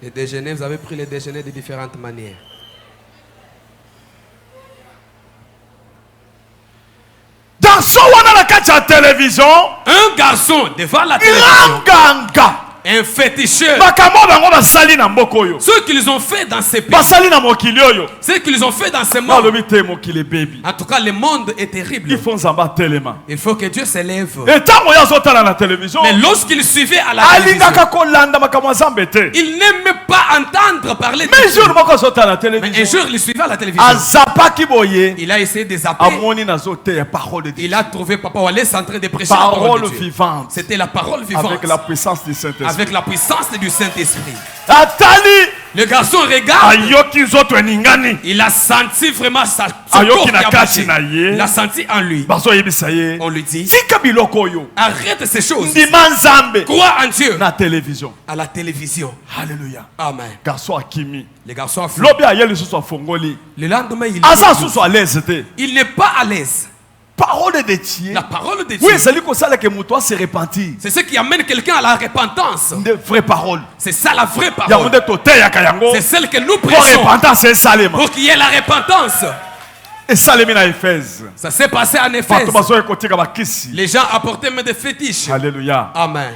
Le déjeuner, vous avez pris le déjeuner de différentes manières. Garçon wana na kati ya télévision. Un garçon devant la télévision. Iranganga. Un féticheur. Ce qu'ils ont fait dans ces pays. Ce qu'ils ont fait dans ce monde. En tout cas, le monde est terrible. Il faut que Dieu s'élève. Mais lorsqu'il suivait à la télévision, il n'aimait pas entendre parler de Dieu. Mais un jour, il suivait à la télévision. Il a essayé de zapper. Il a trouvé Papa Wallace en train de prêcher la parole vivante. C'était la parole vivante. Avec la puissance du Saint-Esprit. Avec la puissance du Saint-Esprit. Le garçon regarde. Il a senti vraiment sa corps qui a battu. Il a senti en lui. On lui dit, arrête ces choses. Crois en Dieu. À la télévision. Alléluia. Amen. Le garçon a fui. Le lendemain, il n'est pas à l'aise. Parole de Dieu. La parole de Dieu. Oui, c'est se repentir. C'est ce qui amène quelqu'un à la repentance. De vraies paroles. C'est ça la vraie parole. C'est celle que nous prêchons. Pour qu'il y ait la repentance. Et ça s'est passé en Éphèse. Les gens apportaient même des fétiches. Alléluia. Amen.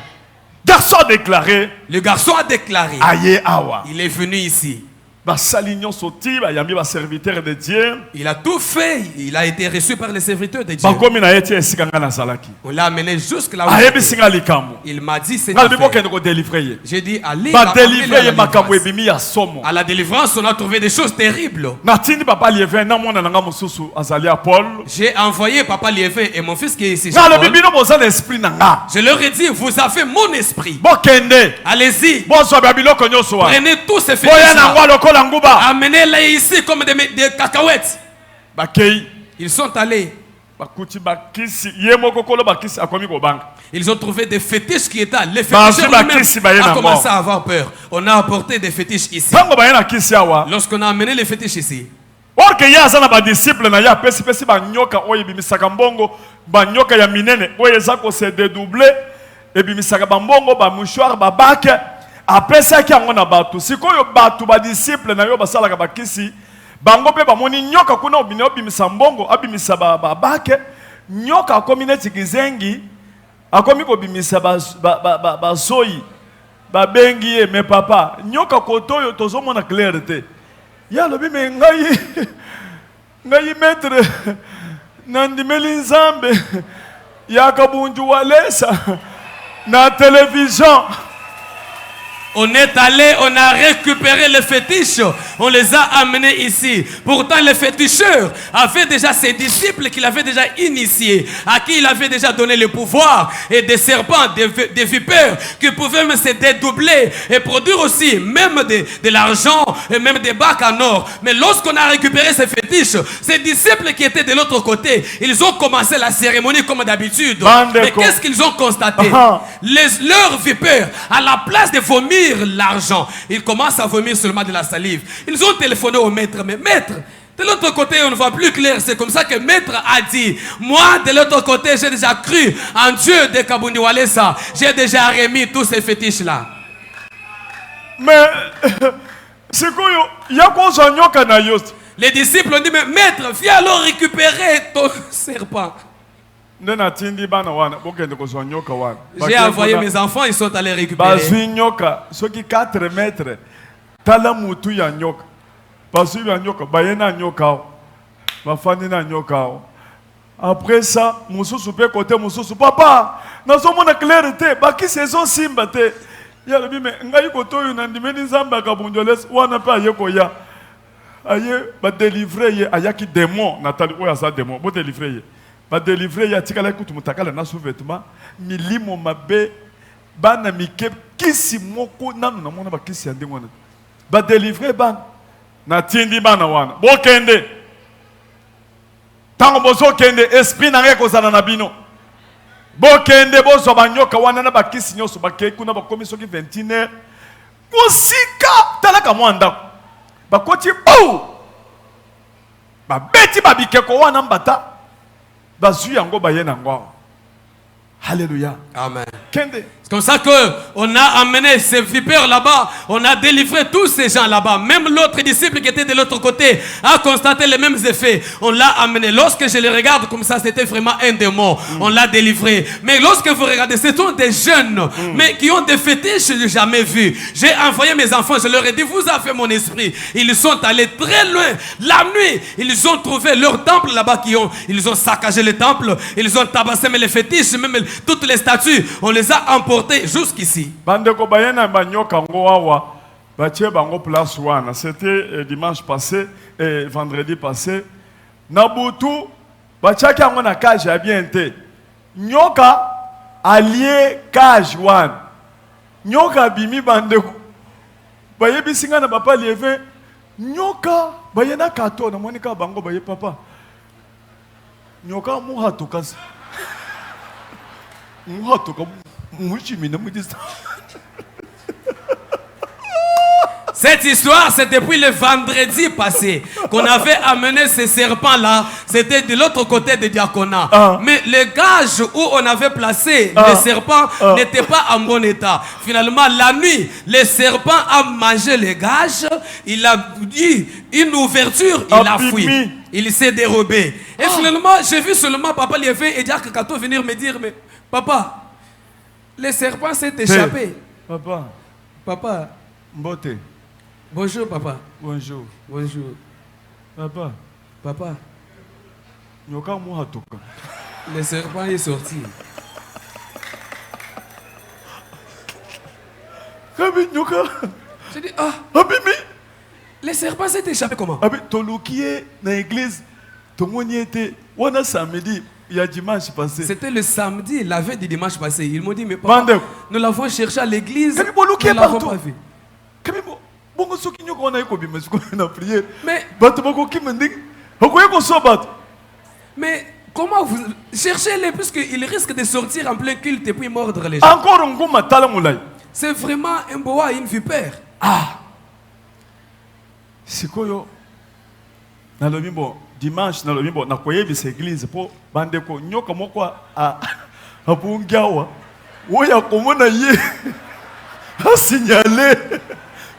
Le garçon a déclaré. Il est venu ici. Il a tout fait. Il a été reçu par les serviteurs de Dieu. On l'a amené jusque là où il m'a dit c'est j'ai dit allez à la délivrance. On a trouvé des choses terribles. J'ai envoyé Papa Liévin et mon fils qui est ici. Je leur ai dit vous avez mon esprit. Allez-y. Prenez tous ces fétiches. Amenez-les ici comme des cacahuètes. Ils sont allés. Ils ont trouvé des fétiches qui étaient là. Les féticheurs ont commencé à avoir peur. On a apporté des fétiches ici. Lorsqu'on a amené les fétiches ici, après ça qui a na batu sikoyo batu ba disciple na yo basala ka bakisi bango pe ba moni nyoka kuna obino bimisa mbongo abimisa ba bake nyoka community kizengi akomi ko bimisa ba soyi ba bengi e me papa nyoka kotoyo tozomona clarté ya lobi me ngai maître nandimeli nzambe ya kabunju walesa na télévision. on est allé, on a récupéré les fétiches, on les a amenés ici. Pourtant, les féticheurs avaient déjà ses disciples qu'il avait déjà initiés, à qui il avait déjà donné le pouvoir, et des serpents, des vipères, qui pouvaient même se dédoubler et produire aussi même de l'argent et même des bacs en or. Mais lorsqu'on a récupéré ces fétiches, ces disciples qui étaient de l'autre côté, ils ont commencé la cérémonie comme d'habitude. Mais qu'est-ce qu'ils ont constaté? Leurs vipères, à la place de vomir l'argent, ils commencent à vomir seulement de la salive. Ils ont téléphoné au maître, mais maître, de l'autre côté on ne voit plus clair. C'est comme ça que maître a dit, moi de l'autre côté j'ai déjà cru en Dieu de Kabundi Walesa, j'ai déjà remis tous ces fétiches là. Mais c'est quoi? Les disciples ont dit, mais maître, viens alors récupérer ton serpent. J'ai envoyé mes enfants, ils sont allés récupérer. Après ça, papa, nous sommes en clarté, baki saison simba te. Ya le bime, ngai koto yu nandimeni nzamba kabunjoles wana pa yeko ya. Aye ba délivrer ye ayaki démon, Nathalie oya sa démon, bo délivrer ye. Ba délivrer ya tikala kutu mutakala na sous-vêtement, milimo mabe bana mike kisi moko nanu na mona ba kisi ande ngona. Ba délivrer ban na tindi bana wana. Bo kende. Tango bozo kende esprit na ngeko sana na bino. Bokende bozo banyoka wana na bakisi nyoso bakei kuna bakomi soki 21h musika talaka mwanda bakoti babeti babikeko wana mbata bazu yango bayena ngwa. Hallelujah. Amen. Kende C'est comme ça qu'on a amené ces vipères là-bas, on a délivré tous ces gens là-bas. Même l'autre disciple qui était de l'autre côté a constaté les mêmes effets. On l'a amené. Lorsque je le regarde comme ça, c'était vraiment un démon. On l'a délivré. Mais lorsque vous regardez, ce sont des jeunes, mais qui ont des fétiches que je n'ai jamais vus. J'ai envoyé mes enfants, je leur ai dit, vous avez fait mon esprit. Ils sont allés très loin. La nuit, ils ont trouvé leur temple là-bas ils ont saccagé le temple, ils ont tabassé même les fétiches, même toutes les statues. On les a emportés jusqu'ici. Bandeko bayena banyoka ngo awa batie bango place wana. C'était dimanche passé et vendredi passé. Nabutu batiaki yango na cage ya bien te. Nyoka allié cage wana. Nyoka bimi bandeko. Bayebi singa na papa lieve. Nyoka bayena kato na monika bango baye papa. Nyoka muhato kasi. Muhato ka. Cette histoire, c'est depuis le vendredi passé qu'on avait amené ces serpents-là. C'était de l'autre côté du diaconat. Mais le gage où on avait placé les serpents n'était pas en bon état. Finalement, la nuit, le serpent a mangé les gages. Il a eu une ouverture, il a fui. Il s'est dérobé. Et finalement, j'ai vu seulement Papa Liévé et Jacques Kato venir me dire, mais papa, le serpent s'est échappé. Papa. Papa. Mbote. Bonjour, papa. Bonjour. Bonjour. Papa. Papa. Nyoka muhatoka. Le serpent est sorti. Kabi nyoka. J'ai dit, ah. Abimi. Le serpent s'est échappé comment? Abi tolukiye na église. Tomoni était. Wana samedi. Il y a dimanche passé. C'était le samedi, la veille du dimanche passé. Ils m'ont dit, mais papa, nous l'avons cherché à l'église. Nous l'avons pas vu. Mais comment vous cherchez-les puisqu'ils risquent de sortir en plein culte et puis mordre les gens. C'est vraiment un boa et une vipère. Ah. C'est quoi yo? Dimanche, na koyebi cette église pour bandeko nyoka moko a abungawa oya komona ye a signalé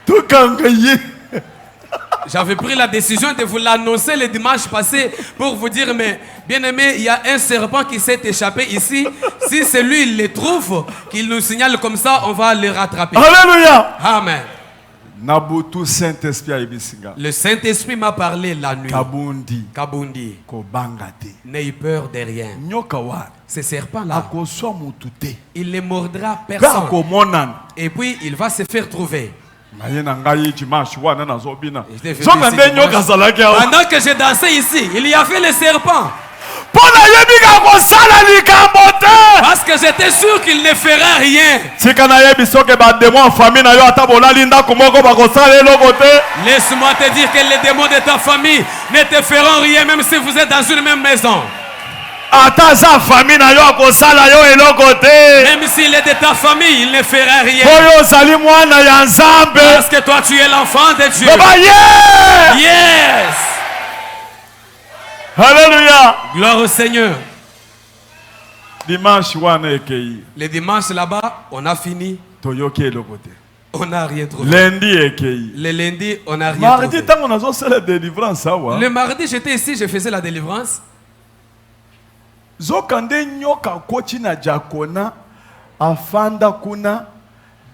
to kanga ye. J'avais pris la décision de vous l'annoncer le dimanche passé pour vous dire, mais bien aimé, il y a un serpent qui s'est échappé ici. Si c'est lui, il le trouve, qu'il nous signale comme ça, on va le rattraper. Alléluia. Amen. Nabutu Saint-Esprit ayibisinga. Le Saint-Esprit m'a parlé la nuit. Kabundi. Kabundi. Kobangate. N'aie peur de rien. Nyoka wa. Ce serpent-là, akoswa mutute. Il ne mordra personne. Et puis, il va se faire trouver. Pendant que j'ai dansé ici, il y avait le serpent. Parce que j'étais sûr qu'il ne fera rien. Laisse-moi te dire que les démons de ta famille ne te feront rien même si vous êtes dans une même maison. Même s'il est de ta famille, il ne fera rien. Parce que toi tu es l'enfant de Dieu. Yes. Alléluia. Gloire au Seigneur. Dimanche, le dimanche là-bas, on a fini. On n'a rien trouvé. Le lundi, on n'a rien trouvé. Le mardi, j'étais ici, je faisais la délivrance. Zokande nyoka kochi na diakona afanda kuna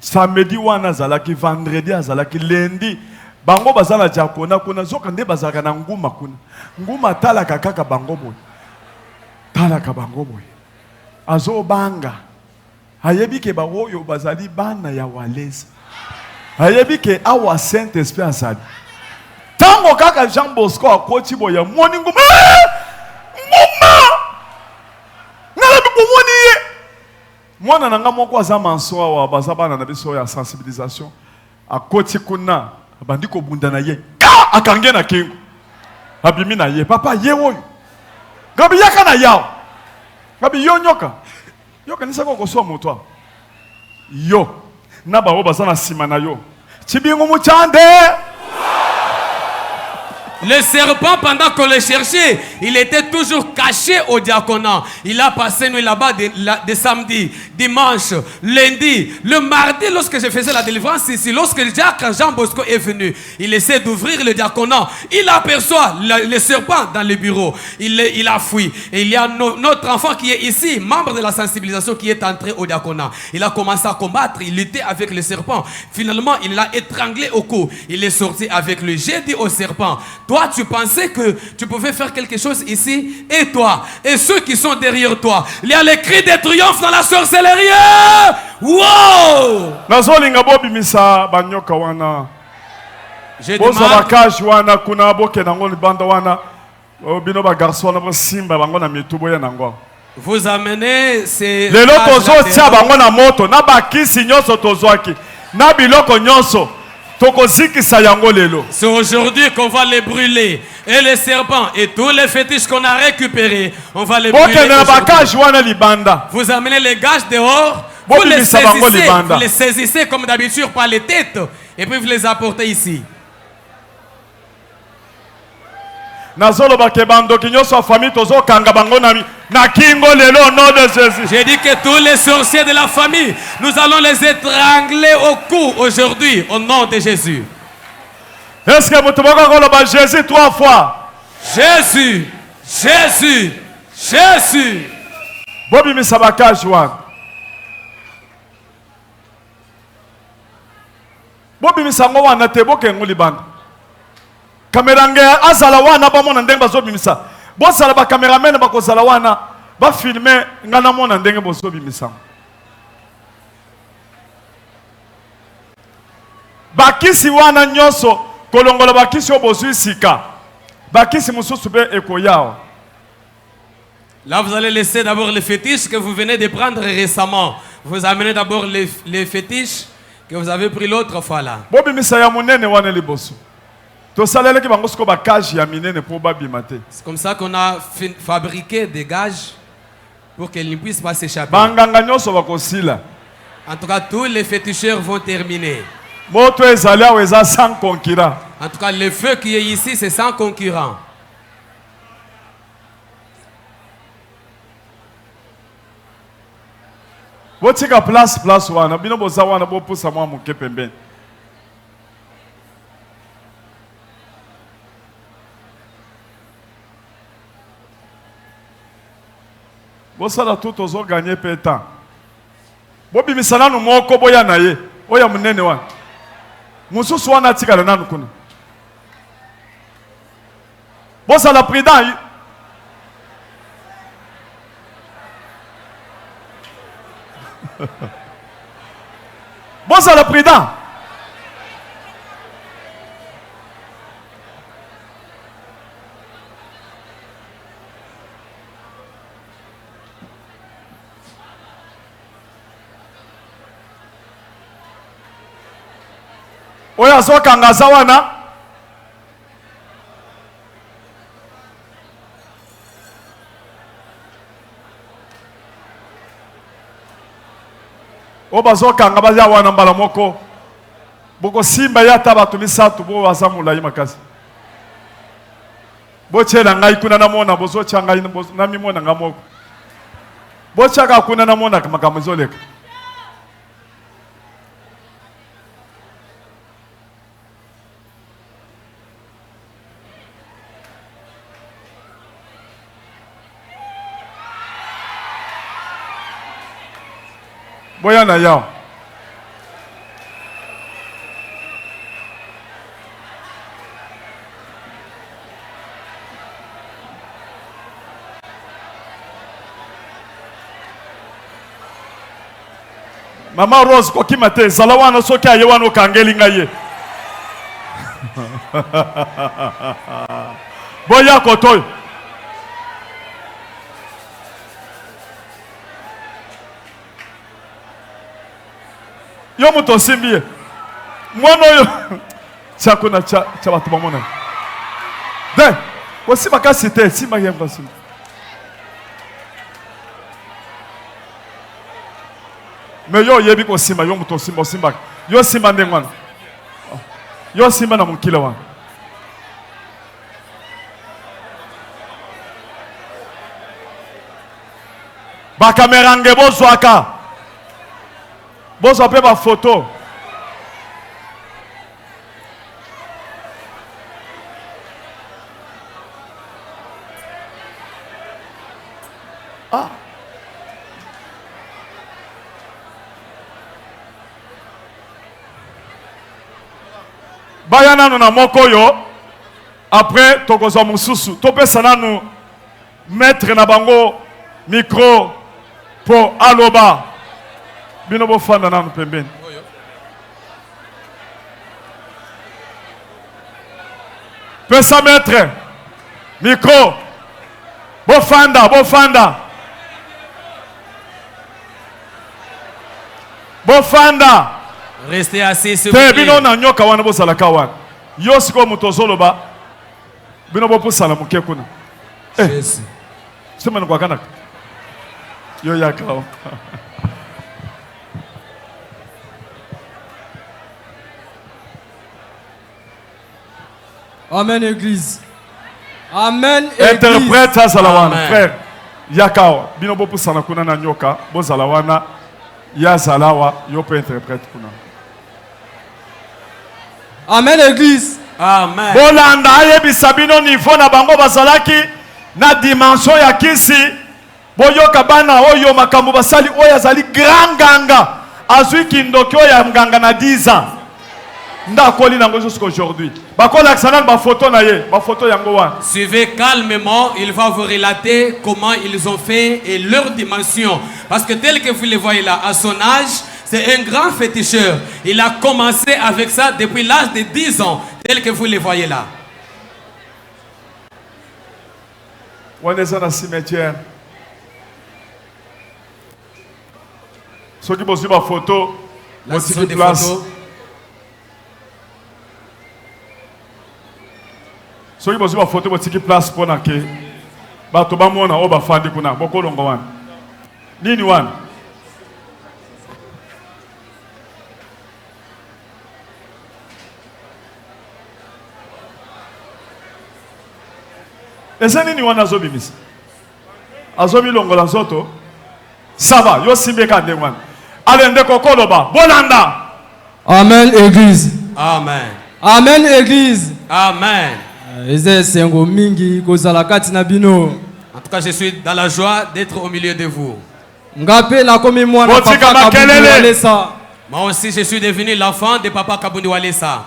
samedi wana zalaki vendredi azalaki lundi bango bazala diakona kuna zokande bazaka na nguma kuna nguma talaka kaka bango boy talaka bango boy azo banga ayebi ke bango yo bazali bana ya walezi ayebi ke awa Saint-Esprit azali tango kaka Jean Bosco akochi boya moni nguma mwana nanga moko aza manso wa bazabana na biso ya sensibilisation akoti kuna bandi ko bunda na ye ka akange na kingo abimi na ye papa ye oyo gabi yaka na yao gabi yo nyoka yoka nisa ko so moto yo na bawo bazana sima na yo chibingu muchande Le serpent, pendant qu'on le cherchait, il était toujours caché au diaconat. Il a passé nuit là-bas de samedi, dimanche, lundi, le mardi, lorsque je faisais la délivrance ici, lorsque Jean Bosco est venu, il essaie d'ouvrir le diaconat. Il aperçoit le serpent dans le bureau. Il a fui. Et il y a notre enfant qui est ici, membre de la sensibilisation, qui est entré au diaconat. Il a commencé à combattre, il luttait avec le serpent. Finalement, il l'a étranglé au cou. Il est sorti avec lui. J'ai dit au serpent, toi, tu pensais que tu pouvais faire quelque chose ici, et toi, et ceux qui sont derrière toi, il y a les cris de triomphe dans la sorcellerie. Wow! J'ai vous amenez ces c'est aujourd'hui qu'on va les brûler. Et les serpents et tous les fétiches qu'on a récupérés, on va les brûler. Vous amenez les gages dehors, vous les saisissez comme d'habitude par les têtes, et puis vous les apportez ici. J'ai dit que tous les sorciers de la famille, nous allons les étrangler au cou aujourd'hui, au nom de Jésus. Est-ce que vous pouvez Jésus 3 fois? Jésus, Jésus, Jésus. Bobi misabaka Juan. Bobi misango wana te bokengu libanda. Kamerange azala wana ba mona ndenge bazobimisa. Bosala ba cameraman ba kozala wana ba filmer ngana mona ndenge bozobimisa. Bakisi wana nyoso kolongola bakisi obozwisika. Bakisi mususu be ekoyao. Là, vous allez laisser d'abord les fétiches que vous venez de prendre récemment. Vous amenez d'abord les fétiches que vous avez pris l'autre fois là. C'est comme ça qu'on a fabriqué des gages pour qu'ils ne puissent pas s'échapper. En tout cas, tous les féticheurs vont terminer. En tout cas, le feu qui est ici, c'est sans concurrent. Botika place wana bino boza wana bopusa mwa muke pembeni. Bosala tout ozo gagner pe temps. Bobimisana nu moko boya na ye. Oya munene wana. Mususu wana tikala nanu kuna. Bosala prudent. Bosala prudent. Oya soka ngaza wana. Obazoka ngabaza wana mbala moko. Boko simba yata batu misatu bo wazamula yimakazi. Bochela ngai kuna namona bozo changa na mimona ngamoko. Bochaka kuna namona makamuzoleka. Boya na yao. Mama Rose ko kimate zalawana soki aye wana okangeli ngaye. Boya kotoy. Yo muto simbiye. Mwana yo. Chakuna cha batu bamona. De, kosi bakasite simba yemba simba. Mais yo yebi ko simba yo muto simba simba. Yo simba ndengwana. Yo simba na mukila wana. Ba caméra nge bozwaka. Bozwa pe ba photo. Ah. Baya nanu na moko yo. Après tokozwa mususu. Topesa nanu maître na bango micro pour aloba. Bino bofanda nanu pembeni. Pesa maître micro. Bofanda, bofanda. Bofanda. Restez assis s'il vous Te plaît. bino na nyoka wana bosala kawan. Yo siko mutozoloba. Bino bopusala muke kuna. Jésus. Sema kwa kana. Yo yakao. Amen, Église. Amen, Église. Interprète ça salawana, Amen. frère. Yakao. Bino bopusala kuna na nyoka. Bozala wana. Ya zalawa. Yo pe interprète kuna. Amen, Église. Amen. Bolanda ayebisa bino niveau na bango bazalaki na dimension ya kisi. Boyoka bana oyo makambo basali oyo azali grand ganga. Azwi kindoki oyo ya mganga na 10 ans. Ndakoli nango jusqu'aujourd'hui. Bakola aksanal ba photo na ye, ba photo yango wana. Suivez calmement, il va vous relater comment ils ont fait et leur dimension. Parce que tel que vous le voyez là, à son âge, c'est un grand féticheur. Il a commencé avec ça depuis l'âge de 10 ans, tel que vous le voyez là. On est dans le cimetière. Ceux qui posent ma photo, Là, ce sont des place. photos. Ceux qui posent ma photo, ils place pour que bato bamona oba fandi kuna boko longo wana. Nini wana? Eza nini wana azobimisa? Azobi longo la zoto. Sava, yo simbeka ndengwana. Alende kokoloba, bolanda. Amen, Église. Amen. Amen, Église. Amen. Eze sengo mingi kozala kati na bino. En tout cas, je suis dans la joie d'être au milieu de vous. Ngape na komi mwana Botika papa makelele. Kabundi Walesa. Moi aussi, je suis devenu l'enfant de Papa Kabundi Walesa.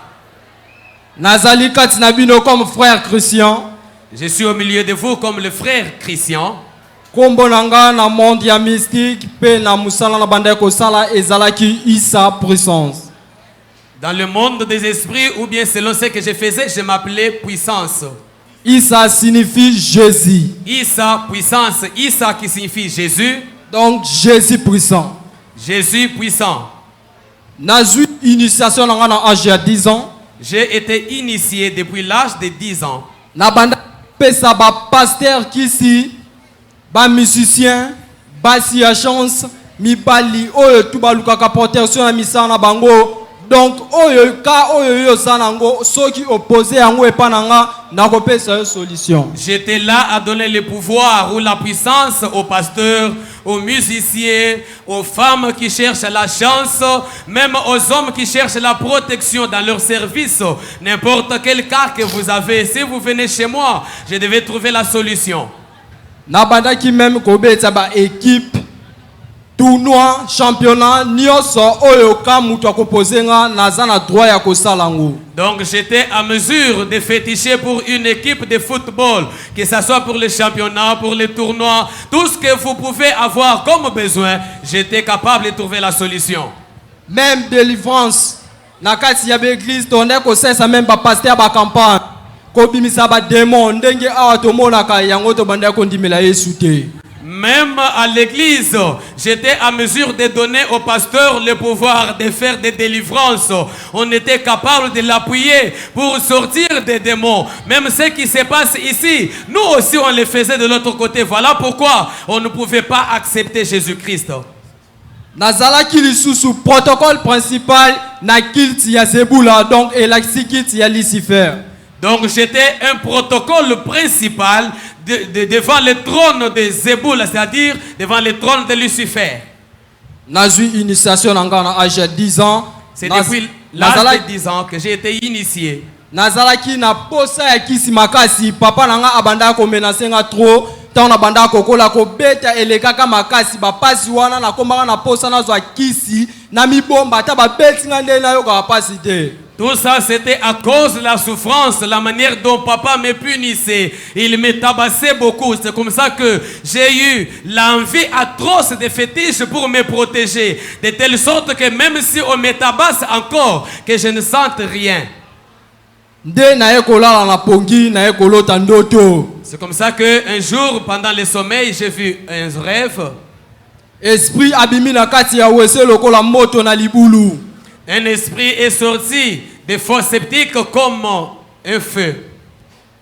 Nazali kati na bino comme frère Christian. Je suis au milieu de vous comme le frère Christian. Kombo nanga na monde ya mystique pe na musala na banda ko sala ezalaki Isa puissance. Dans le monde des esprits, ou bien selon ce que je faisais, je m'appelais puissance. Isa signifie Jésus. Issa, puissance. Issa qui signifie Jésus. Donc Jésus puissant. Jésus puissant. Nazui initiation nanga na âge ya 10 ans. J'ai été initié depuis l'âge de 10 ans. Na banda pesa ba pasteur kisi ba musicien basi ya chance mibali oyo tubalukaka protection na misala na bango. Donc oyo ka oyo yo sanango soki opposé yango epananga na kopesa yo solution. J'étais là à donner le pouvoir ou la puissance aux pasteurs, aux musiciens, aux femmes qui cherchent la chance, même aux hommes qui cherchent la protection dans leur service. N'importe quel cas que vous avez, si vous venez chez moi, je devais trouver la solution. Na banda ki même kobeta ba équipe tournoi championnat nyoso oyo ka mutu akopoze nga naza na droit ya kosala ngo. Donc j'étais à mesure de féticher pour une équipe de football, que ce soit pour les championnats, pour les tournois, tout ce que vous pouvez avoir comme besoin, j'étais capable de trouver la solution. Même délivrance na kati ya église tonde ko sesa même ba pasteur ba campagne ko bimisa ba démon ndenge awa to monaka yango to banda ko ndimela Yesu te. Même à l'église, j'étais à mesure de donner au pasteur le pouvoir de faire des délivrances. On était capable de l'appuyer pour sortir des démons. Même ce qui se passe ici, nous aussi on le faisait de l'autre côté. Voilà pourquoi on ne pouvait pas accepter Jésus-Christ. Nazalaki lisusu protocole principal na kilt ya Zebula donc et la kilt ya Lucifer. Donc j'étais un protocole principal devant le trône de Zéboul, c'est-à-dire devant le trône de Lucifer. Nazui initiation nanga na âge de 10 ans. C'est depuis l'âge de 10 ans que j'ai été initié. Nazalaki na posa ya kisi makasi papa nanga abanda ko menacenga trop tant na banda ko kola ko beta elekaka makasi ba pasi wana na kombanga na posa na zwa kisi na mibomba ta ba betinga nde na yo ka pasi te. Tout ça, c'était à cause de la souffrance, la manière dont papa me punissait. Il me tabassait beaucoup. C'est comme ça que j'ai eu l'envie atroce des fétiches pour me protéger. De telle sorte que même si on me tabasse encore, que je ne sente rien. C'est comme ça qu'un jour, pendant le sommeil, j'ai vu un rêve. Esprit abimi na kati ya wese lokola moto na libulu. Un esprit est sorti des fosses sceptiques comme un feu.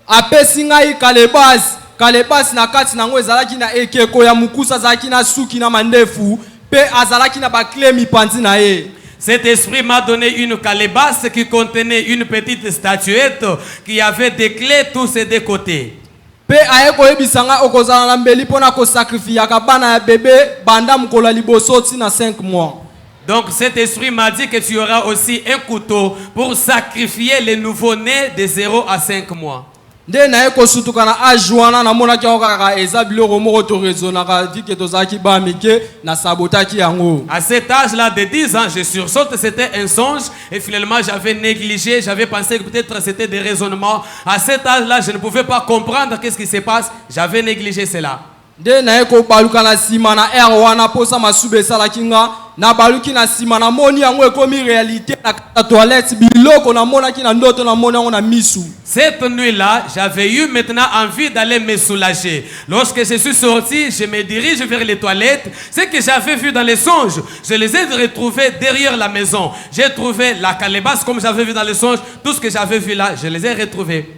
Apesi ngai kalebas na kati nango ezalaki na ekeko ya mukusa zalaki na suki na mandefu pe azalaki na bakle mipanzi na ye. Cet esprit m'a donné une calebasse qui contenait une petite statuette qui avait des clés tous ses deux côtés. Pe ayeko ebisanga okozala na mbeli pona ko sacrifier ka bana ya bébé banda mkola liboso tina 5 mois. Donc cet esprit m'a dit que tu auras aussi un couteau pour sacrifier les nouveau-nés de 0 à 5 mois. Nde na eko sutuka na ajuana na mona ki okaka eza biloko moko to rezonaka vike tozaki ba mike na sabotaki yango. À cet âge-là de 10 ans, je sursaute, c'était un songe et finalement j'avais négligé, j'avais pensé que peut-être c'était des raisonnements. À cet âge-là, je ne pouvais pas comprendre qu'est-ce qui se passe, j'avais négligé cela. Nde na eko baluka na sima na wana posa masube sala kinga na baluki na sima na moni yango ekomi réalité na toilette biloko na mona ki na ndoto na mona na misu. Cette nuit-là, j'avais eu maintenant envie d'aller me soulager. Lorsque je suis sorti, je me dirige vers les toilettes. Ce que j'avais vu dans les songes, je les ai retrouvés derrière la maison. J'ai trouvé la calebasse comme j'avais vu dans les songes. Tout ce que j'avais vu là, je les ai retrouvés.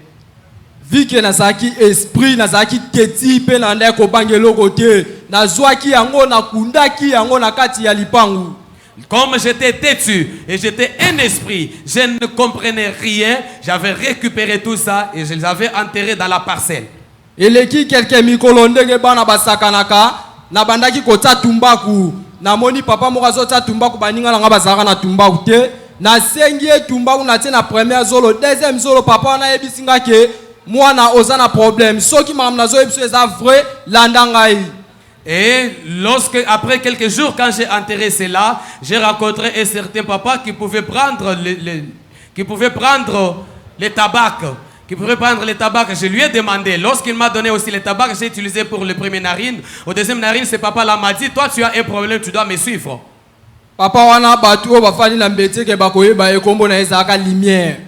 Vike nazaki esprit nazaki teti pe na ndeko bangelo kote nazwaki yango na kundaki yango na kati ya lipangu. Comme j'étais têtu et j'étais un esprit, je ne comprenais rien, j'avais récupéré tout ça et je les avais enterrés dans la parcelle. Eleki quelqu'un mikolo ndenge bana basakanaka na bandaki kota tumbaku na moni papa moko azota tumbaku baninga nga bazaka na tumbaku te na sengi tumbaku na tie na première zolo deuxième zolo papa na ebisinga ke moi na ozana problème soki mamna zo ebiso eza vrai landangai. Et lorsque, après quelques jours, quand j'ai enterré cela, j'ai rencontré un certain papa qui pouvait prendre les tabac. Je lui ai demandé, lorsqu'il m'a donné aussi les tabac, j'ai utilisé pour le premier narine. Au deuxième narine, ce papa-là m'a dit, toi tu as un problème, tu dois me suivre. Papa wana batu o bafani na mbete ke bakoyeba ekombo na ezaka lumière.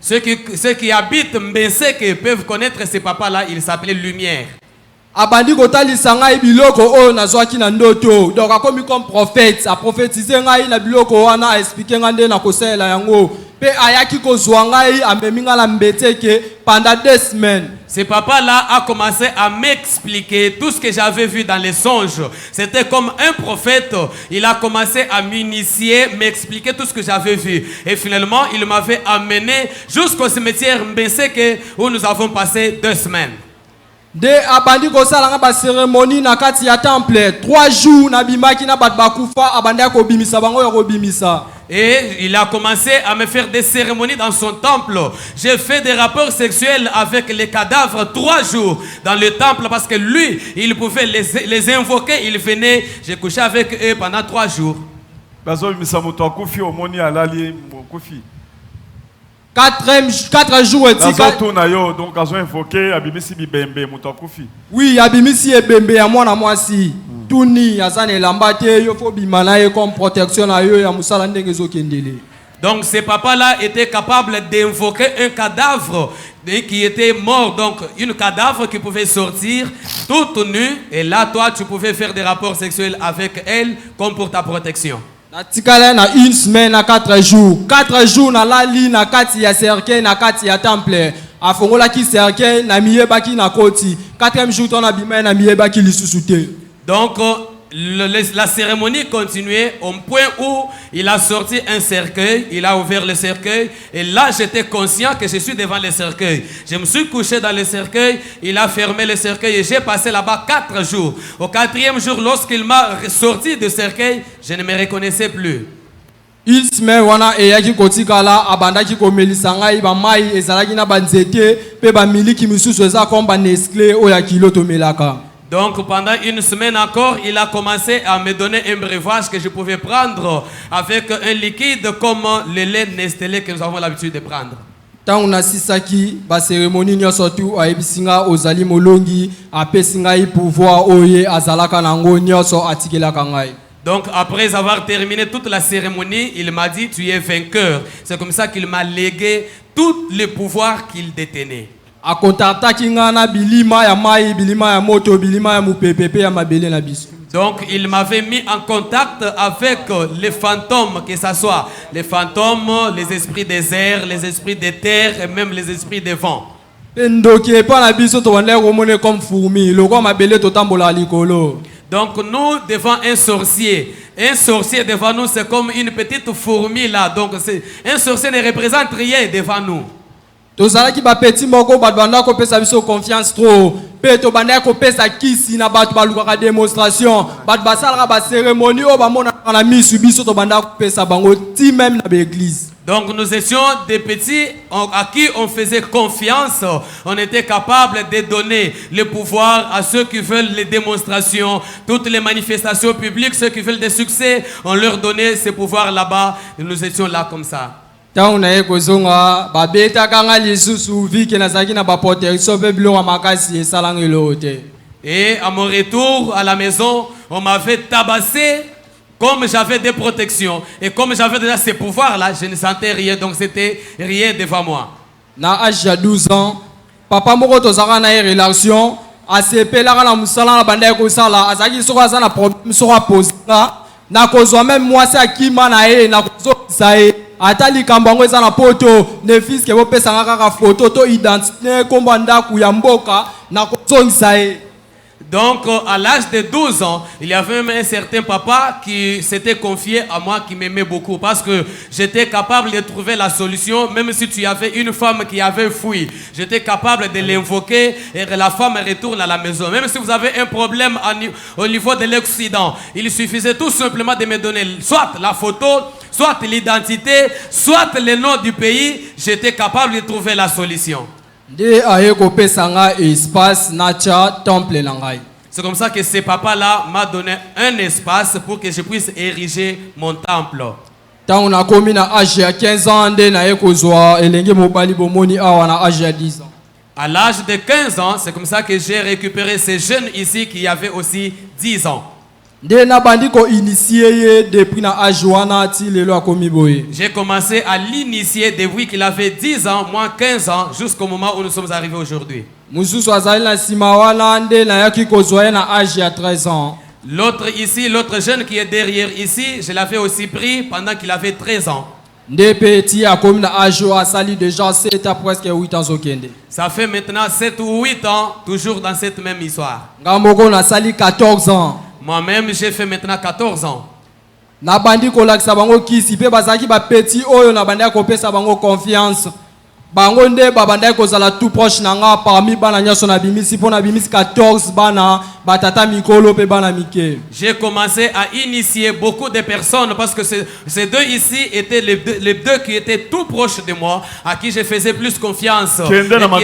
Ceux qui habitent Mbenseke peuvent connaître ce papa-là, il s'appelait Lumière. Abandi kotalisa ngai biloko o nazwaki na ndoto donc akomi comme prophète a prophétiser ngai na biloko wana a expliquer ngai na kosela yango pe ayaki kozwa ngai amemi ngai na mbeteke pendant 2 semaines. Ce papa-là a commencé à m'expliquer tout ce que j'avais vu dans les songes. C'était comme un prophète. Il a commencé à m'initier, m'expliquer tout ce que j'avais vu. Et finalement, il m'avait amené jusqu'au cimetière Mbenseke où nous avons passé 2 semaines. De abandi kosala nga ba cérémonie na kati ya temple 3 jours na bimaki na bat bakufa abandi ko bimisa bango ya ko bimisa. Et il a commencé à me faire des cérémonies dans son temple. J'ai fait des rapports sexuels avec les cadavres 3 jours dans le temple parce que lui, il pouvait les invoquer. Il venait, j'ai couché avec eux pendant 3 jours. 4 jours et oui, abimisi ebembe ya mwana mwasi. Tuni azane lambate yo fo bimana ye comme protection na yo ya musala ndenge zokendele. Donc ce papa-là était capable d'invoquer un cadavre qui était mort, donc une cadavre qui pouvait sortir toute nue. Et là, toi, tu pouvais faire des rapports sexuels avec elle comme pour ta protection. Na tikala na 1 semaine na 4 jours. 4 jours na lali na kati ya cercueil na kati ya temple. Afongola ki cercueil na miyeba ki na koti. 4e jour ton abima na miyeba ki lisusu te. Donc la cérémonie continuait au point où il a sorti un cercueil, il a ouvert le cercueil et là j'étais conscient que je suis devant le cercueil. Je me suis couché dans le cercueil, il a fermé le cercueil et j'ai passé là-bas 4 jours. Au 4e jour, lorsqu'il m'a sorti du cercueil, je ne me reconnaissais plus. Isme wana eyaki kotikala abandaki komelisa ngai bamai ezalaki na banzete pe bamiliki misusu eza komba Nestlé oya kilo tomelaka. Donc pendant une semaine encore, il a commencé à me donner un breuvage que je pouvais prendre avec un liquide comme le lait Nestlé que nous avons l'habitude de prendre. Tant on asisaki ba cérémonie nyonso tu ayebisinga ozali molongi apesi ngai pouvoir oye azalaka nango nyonso atikelaka ngai. Donc après avoir terminé toute la cérémonie, il m'a dit tu es vainqueur. C'est comme ça qu'il m'a légué tous les pouvoirs qu'il détenait. Donc il m'avait mis en contact avec les fantômes, que ce soit les fantômes, les esprits des airs, les esprits des terres et même les esprits des vents. Donc nous devant un sorcier devant nous c'est comme une petite fourmi là. Donc un sorcier ne représente rien devant nous. Tozalaki ba petit moko badbanda ko pesa biso confiance trop pe to banda ko pesa kisi na batu baluka démonstration bat basala ba cérémonie o ba mona na misu biso to banda ko pesa bango ti même na l'église. Donc nous étions des petits à qui on faisait confiance, on était capable de donner le pouvoir à ceux qui veulent les démonstrations, toutes les manifestations publiques, ceux qui veulent des succès, on leur donnait ces pouvoirs là-bas et nous étions là comme ça. Et à mon retour à la maison, on m'avait tabassé comme j'avais des protections et comme j'avais déjà ces pouvoirs-là, je ne sentais rien, donc c'était rien devant moi. Na âge de 12 ans, papa moko tozaka na relation, asepelaka na musala na banda ko sala, azaki soko za na problème soko posa, na kozwa même moi c'est akima na ye na kozo sae. Atali kambango eza na poto ne fils ke bopesa kaka photo to identité komba ndaku ya mboka na kozongisa ye. Donc à l'âge de 12 ans, il y avait même un certain papa qui s'était confié à moi, qui m'aimait beaucoup parce que j'étais capable de trouver la solution. Même si tu avais une femme qui avait fui, j'étais capable de l'invoquer et que la femme retourne à la maison. Même si vous avez un problème au niveau de l'Occident, il suffisait tout simplement de me donner soit la photo, soit l'identité, soit le nom du pays, j'étais capable de trouver la solution. C'est comme ça que ce papa-là m'a donné un espace pour que je puisse ériger mon temple. Tant on a commis à âge de 15 ans, à l'âge de 15 ans, c'est comme ça que j'ai récupéré ces jeunes ici qui avaient aussi 10 ans. J'ai commencé à l'initier depuis qu'il avait 10 ans, moi 15 ans, jusqu'au moment où nous sommes arrivés aujourd'hui. L'autre ici, l'autre jeune qui est derrière ici, je l'avais aussi pris pendant qu'il avait 13 ans. Ça fait maintenant 7 ou 8 ans, toujours dans cette même histoire. 14 ans. Moi-même, j'ai fait maintenant 14 ans. Na bandi ko lakisa bango kisi pe bazaki ba petit oyo na bandi ko pesa bango confiance. Bango nde ba bandi ko zala tout proche nanga parmi bana nyaso na bimisi pona bimisi 14 bana batata mikolo pe bana mike. J'ai commencé à initier beaucoup de personnes parce que ces deux ici étaient les deux qui étaient tout proches de moi, à qui je faisais plus confiance. Et finalement,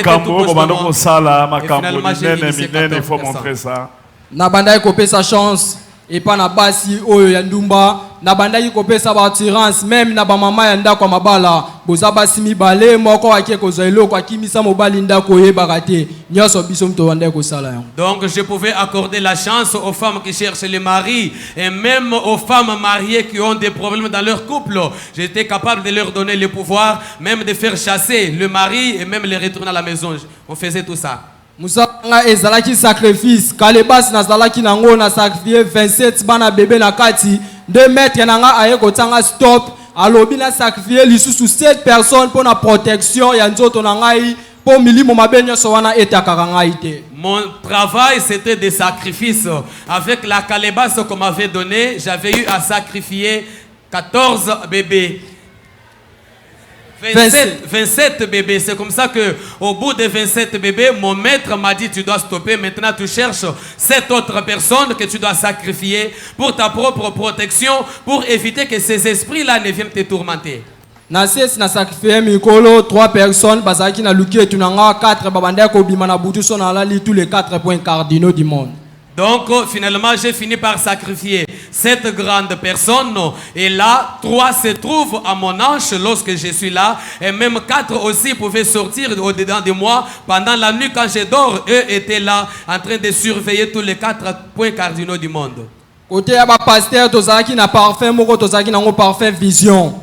j'ai initié 14 personnes. Na bandai kopesa chance et pas na basi oyo ya ndumba na bandai kopesa ba assurance même na ba mama ya ndako mabala boza basi mibale moko akie kozwa eloko akimisa mobali ndako yebaka te nyoso biso mto bandai kosala yango. Donc je pouvais accorder la chance aux femmes qui cherchent le mari et même aux femmes mariées qui ont des problèmes dans leur couple. J'étais capable de leur donner le pouvoir même de faire chasser le mari et même les retourner à la maison. On faisait tout ça. Musanga ezalaki sacrifice kalebas na zalaki nango na sacrifier 27 bana bébé na kati 2 mètres nanga aye kotanga stop alobi na sacrifier lisusu 7 personnes pour la protection ya nzoto na ngai po milimo mabenyo so wana etakaka ngai te. Mon travail, c'était des sacrifices. Avec la calebasse qu'on m'avait donnée, j'avais eu à sacrifier 14 bébés. 27 bébés. C'est comme ça que, au bout de 27 bébés, mon maître m'a dit, tu dois stopper. Maintenant, tu cherches 7 autres personnes que tu dois sacrifier pour ta propre protection, pour éviter que ces esprits-là ne viennent te tourmenter. Na sacrifié mikolo 3 personnes bazaki na luki tunanga 4 babanda ko bimana butu sona lali tous les 4 points cardinaux du monde. Donc finalement j'ai fini par sacrifier 7 grandes personnes et là 3 se trouvent à mon hanche lorsque je suis là et même 4 aussi pouvaient sortir au-dedans de moi pendant la nuit quand je dors. Eux étaient là en train de surveiller tous les 4 points cardinaux du monde. Côté ya ba pasteur tozaki na parfum moko tozaki na ngo parfum vision.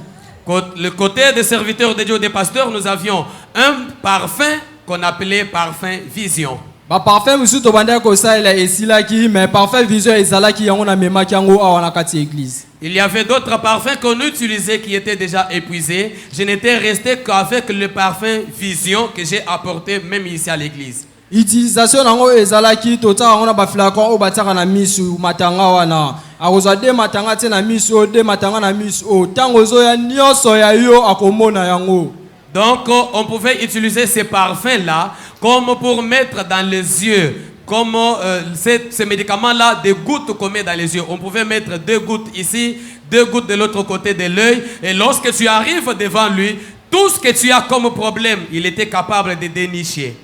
Le côté des serviteurs de Dieu, des pasteurs, nous avions un parfum qu'on appelait parfum vision. Ba parfum musu to banda ko sa ila esila ki mais parfum vision ezala ki yango na mema ki yango awana kati église. Il y avait d'autres parfums qu'on utilisait qui étaient déjà épuisés. Je n'étais resté qu'avec le parfum vision que j'ai apporté même ici à l'église. Utilisation nango ezala ki tota yango na ba flacon o bataka na misu matanga wana. Akozwa de matanga te na misu o de matanga na misu o tango zo ya nyoso ya yo akomona yango. Donc, on pouvait utiliser ces parfums-là comme pour mettre dans les yeux, comme ces médicaments-là, des gouttes qu'on met dans les yeux. On pouvait mettre 2 gouttes ici, 2 gouttes de l'autre côté de l'œil. Et lorsque tu arrives devant lui, tout ce que tu as comme problème, il était capable de dénicher.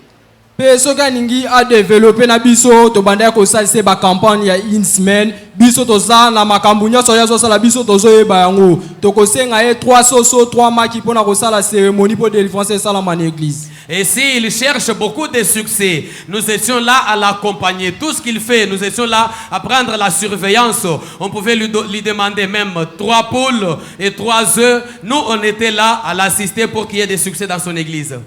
Soka ningi a développé na biso to banda ko salise ba campagne ya une semaine biso to za na makambu nyoso ya so sala biso to zo yeba yango to ko senga e 3 soso 3 maki pona ko sala cérémonie pour délivrance sala man église. Et s'il cherche beaucoup de succès, nous étions là à l'accompagner. Tout ce qu'il fait, nous étions là à prendre la surveillance. On pouvait lui demander même 3 poules et 3 œufs. Nous, on était là à l'assister pour qu'il y ait des succès dans son église.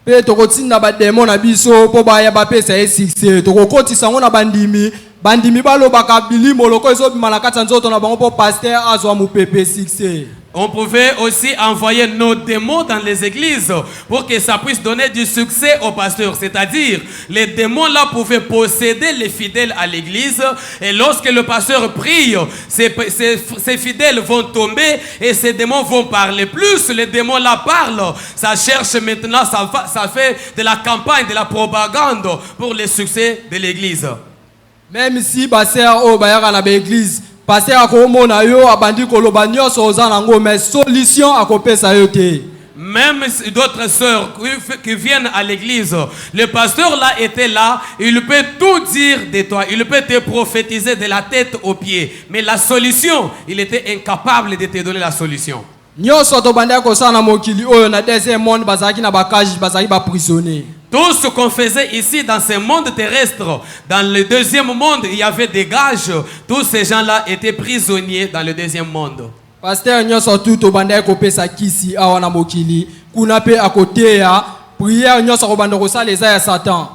Pe tokotinda ba démon na biso po ba ya ba pesa e succès tokokotisa ngo na bandimi baloba ka bilimo loko ezobima na kati nzoto na bango po pasteur azwa mupepe succès. On pouvait aussi envoyer nos démons dans les églises pour que ça puisse donner du succès aux pasteurs. C'est-à-dire, les démons là pouvaient posséder les fidèles à l'église. Et lorsque le pasteur prie, ces fidèles vont tomber et ces démons vont parler. Plus les démons là parlent, ça cherche maintenant, ça fait de la campagne, de la propagande pour le succès de l'église. Même si pasteur o bayaka na l'église, pasteur akomona yo abandi koloba nyoso ozanango mais solution akopesa yo te. Même d'autres sœurs qui viennent à l'église, le pasteur là était là, il peut tout dire de toi, il peut te prophétiser de la tête aux pieds, mais la solution, il était incapable de te donner la solution. Nyoso to banda ko sana mokili oyo na deuxième monde bazaki na bakaji bazaki ba prisonnier. Tout ce qu'on faisait ici dans ce monde terrestre, dans le deuxième monde, il y avait des gages. Tous ces gens-là étaient prisonniers dans le deuxième monde. Pasteur nyoso tout banda ko pesa kisi awana mokili kuna pe akote ya prière nyoso ko banda ko sala eza ya Satan.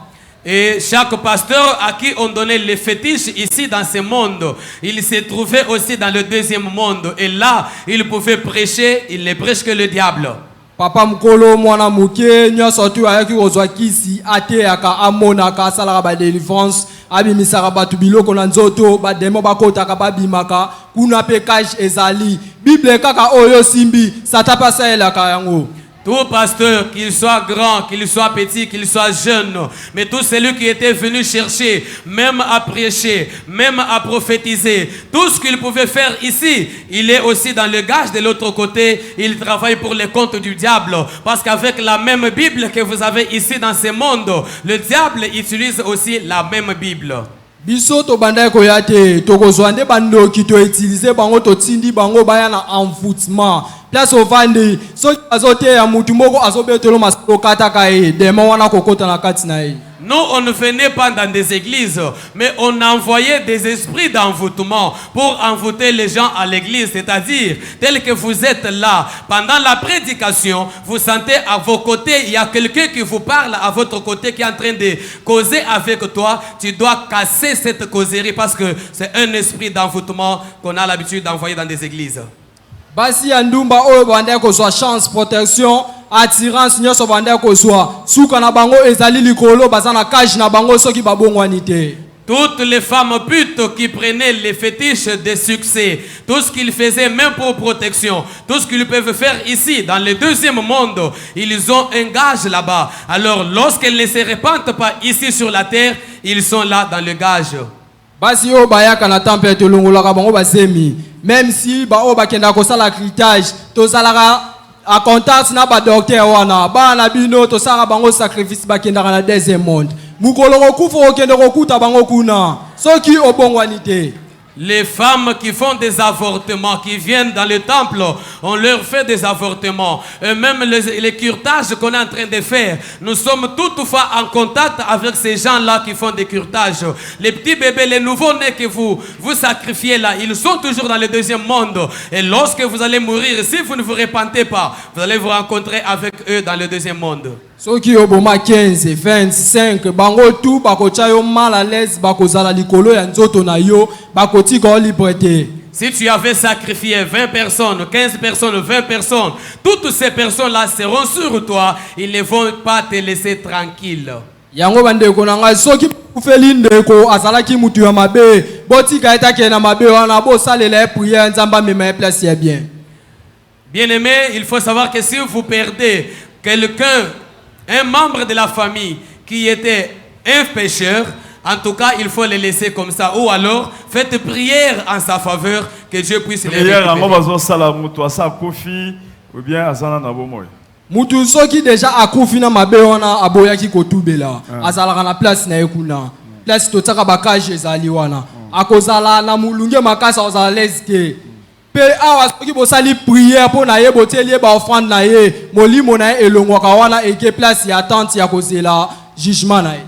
Et chaque pasteur à qui on donnait les fétiches ici dans ce monde, il se trouvait aussi dans le deuxième monde. Et là, il pouvait prêcher, il ne prêche que le diable. Papa mkolo mwana muke nyoso tu ayaki ozwa kisi ate aka amona ka sala ba délivrance abimisaka batu biloko na nzoto ba demo bakota ka babimaka kuna pe cache ezali Bible kaka oyo simbi satapa saela ka yango. Tout pasteur, qu'il soit grand, qu'il soit petit, qu'il soit jeune, mais tout celui qui était venu chercher, même à prêcher, même à prophétiser, tout ce qu'il pouvait faire ici, il est aussi dans le gage de l'autre côté, il travaille pour les comptes du diable. Parce qu'avec la même Bible que vous avez ici dans ce monde, le diable utilise aussi la même Bible. Biso to banda ko yate to kozwa nde bando ki to utiliser bango to tindi bango baya na envoûtement place ovandi so azote ya mutu moko azobetelo masoko kata kai demo wana kokota na kati na ye. Nous, on ne venait pas dans des églises, mais on envoyait des esprits d'envoûtement pour envoûter les gens à l'église. C'est-à-dire, tel que vous êtes là, pendant la prédication, vous sentez à vos côtés, il y a quelqu'un qui vous parle à votre côté, qui est en train de causer avec toi. Tu dois casser cette causerie parce que c'est un esprit d'envoûtement qu'on a l'habitude d'envoyer dans des églises. Basi ya ndumba oyo banda ko so chance protection attirance nyonso banda kozwa suka na bango ezali likolo baza na cage na bango soki babongwani te. Toutes les femmes putes qui prenaient les fétiches de succès, tout ce qu'ils faisaient même pour protection, tout ce qu'ils peuvent faire ici, dans le deuxième monde, ils ont un gage là-bas. Alors lorsqu'elles ne se répandent pas ici sur la terre, ils sont là dans le gage. Basi o bayaka na temple tolongolaka bango basemi, même si ba o bakenda kosala critage, tosalaka a contact na ba docteur wana, ba na bino tosala bango sacrifice bakenda na deuxième monde. Mukolo kufa okende kokuta bango kuna soki obongwani te. Les femmes qui font des avortements, qui viennent dans le temple, on leur fait des avortements. Et même les curetages qu'on est en train de faire, nous sommes toutefois en contact avec ces gens-là qui font des curetages. Les petits bébés, les nouveaux-nés que vous sacrifiez là, ils sont toujours dans le deuxième monde. Et lorsque vous allez mourir, si vous ne vous repentez pas, vous allez vous rencontrer avec eux dans le deuxième monde. Soki oboma 15, 25, bango tout bakocha yo mal à l'aise bakozala likolo ya nzoto na yo bakoti ko liberté. Si tu avais sacrifié 20 personnes, 15 personnes, 20 personnes, toutes ces personnes-là seront sur toi, ils ne vont pas te laisser tranquille. Yango bandeko na ngai soki ufeli ndeko azalaki mutu ya mabe botika etake na mabe wana bo salela prière nzamba mema place ya bien. Bien-aimé, il faut savoir que si vous perdez quelqu'un, un membre de la famille qui était un pécheur, en tout cas, il faut le laisser comme ça. Ou alors, faites prière en sa faveur, que Dieu puisse les récupérer. Mutu soki déjà akufi na mabe wana aboyaki kotubela azalaka na place na ekuna place totaka bakaje ezali wana akozala na mulunge makasa ozala leske pe awa soki bosali prière pour na ye botelie ba offrande na ye molimo na ye elongwaka wana eke place ya attente ya kozela jugement na ye.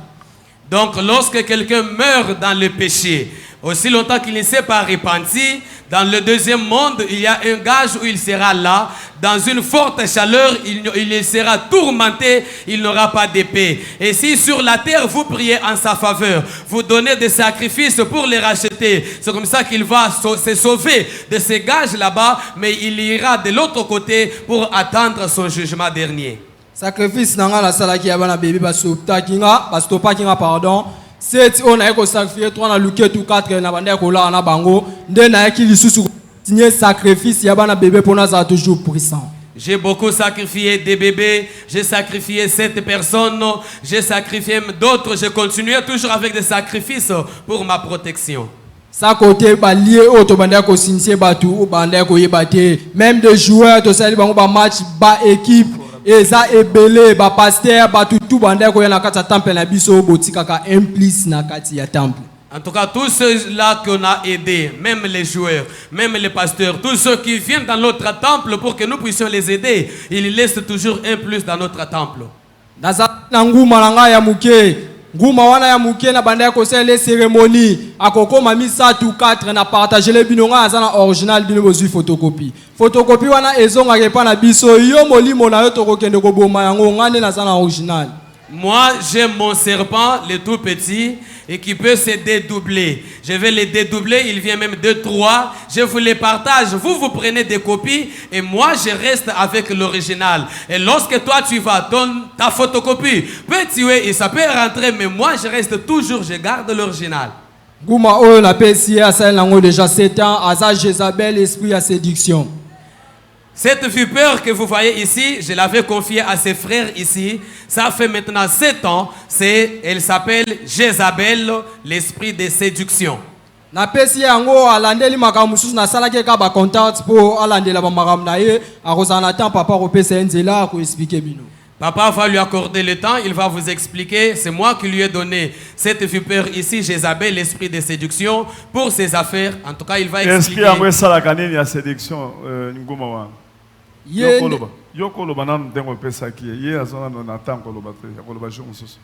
Donc lorsque quelqu'un meurt dans le péché, aussi longtemps qu'il ne s'est pas repenti, dans le deuxième monde, il y a un gage où il sera là, dans une forte chaleur, il sera tourmenté, il n'aura pas de paix. Et si sur la terre, vous priez en sa faveur, vous donnez des sacrifices pour les racheter, c'est comme ça qu'il va se sauver de ces gages là-bas, mais il ira de l'autre côté pour attendre son jugement dernier. Sacrifice nanga la salaki ya bana bébé basopta kinga bastopa kinga pardon. C'est on a sacrifié 3 na luke tout 4 na bande ko la na bango nde na ki lisusu signer sacrifice ya bana bébé pour nous toujours puissant. J'ai beaucoup sacrifié des bébés, j'ai sacrifié 7 personnes, j'ai sacrifié d'autres, je continuais toujours avec des sacrifices pour ma protection. Ça côté ba lié auto bande ko signer batu ou bande ko yebate même des joueurs to sali bango ba match ba équipe eza ebele ba pasteur ba tout bande ko na kati ya temple na biso botika ka implice na kati ya temple. En tout cas, tous ceux-là qu'on a aidés, même les joueurs, même les pasteurs, tous ceux qui viennent dans notre temple pour que nous puissions les aider, ils laissent toujours un plus dans notre temple. Nguma wana ya muke na banda ko sele cérémonie akoko mami 4 na partager le binonga azana original bino bozui photocopie wana ezonga kepa na biso yo molimo na yo tokokende ko boma yango ngane na zana original. Moi, j'aime mon serpent, le tout petit, et qui peut se dédoubler. Je vais le dédoubler, il vient même de 3. Je vous les partage. Vous prenez des copies et moi, je reste avec l'original. Et lorsque toi, tu vas, ta photocopie peut tuer et ça peut rentrer, mais moi, je reste toujours, je garde l'original. Gouma o la PCA, ça a déjà 7 ans, Asa Jézabel, esprit à séduction. Cette vipère que vous voyez ici, je l'avais confiée à ses frères ici. Ça fait maintenant 7 ans. Elle s'appelle Jézabel, l'esprit de séduction. Na pesi yango alandeli makamususu na salaki ka ba contact pour alandela ba makam na ye akozana temps papa repesa nzela ko expliquer bino. Papa va lui accorder le temps, il va vous expliquer. C'est moi qui lui ai donné cette vipère ici, Jézabel, l'esprit de séduction, pour ses affaires. En tout cas, il va expliquer. Est-ce qu'il y a ça la canine à séduction ngoma Yokolo banan dengo pesa ki ye azona na temps koloba mususu.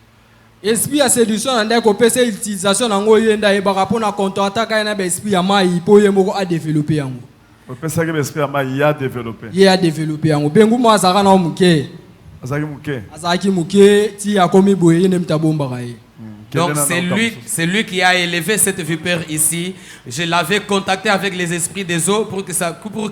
Esprit à séduction anda ko pesa utilisation nango yenda e baka pona contre-attaque na ba esprit ya mai po ye moko a développer yango. O pesa ke esprit ya mai ya développer. Ye a développer yango. Bengu mo azaka na muke. Azaki muke. Azaki muke ti akomi boye ne mtabomba kaye. Donc c'est lui qui a élevé cette vipère ici. Je l'avais contacté avec les esprits des eaux pour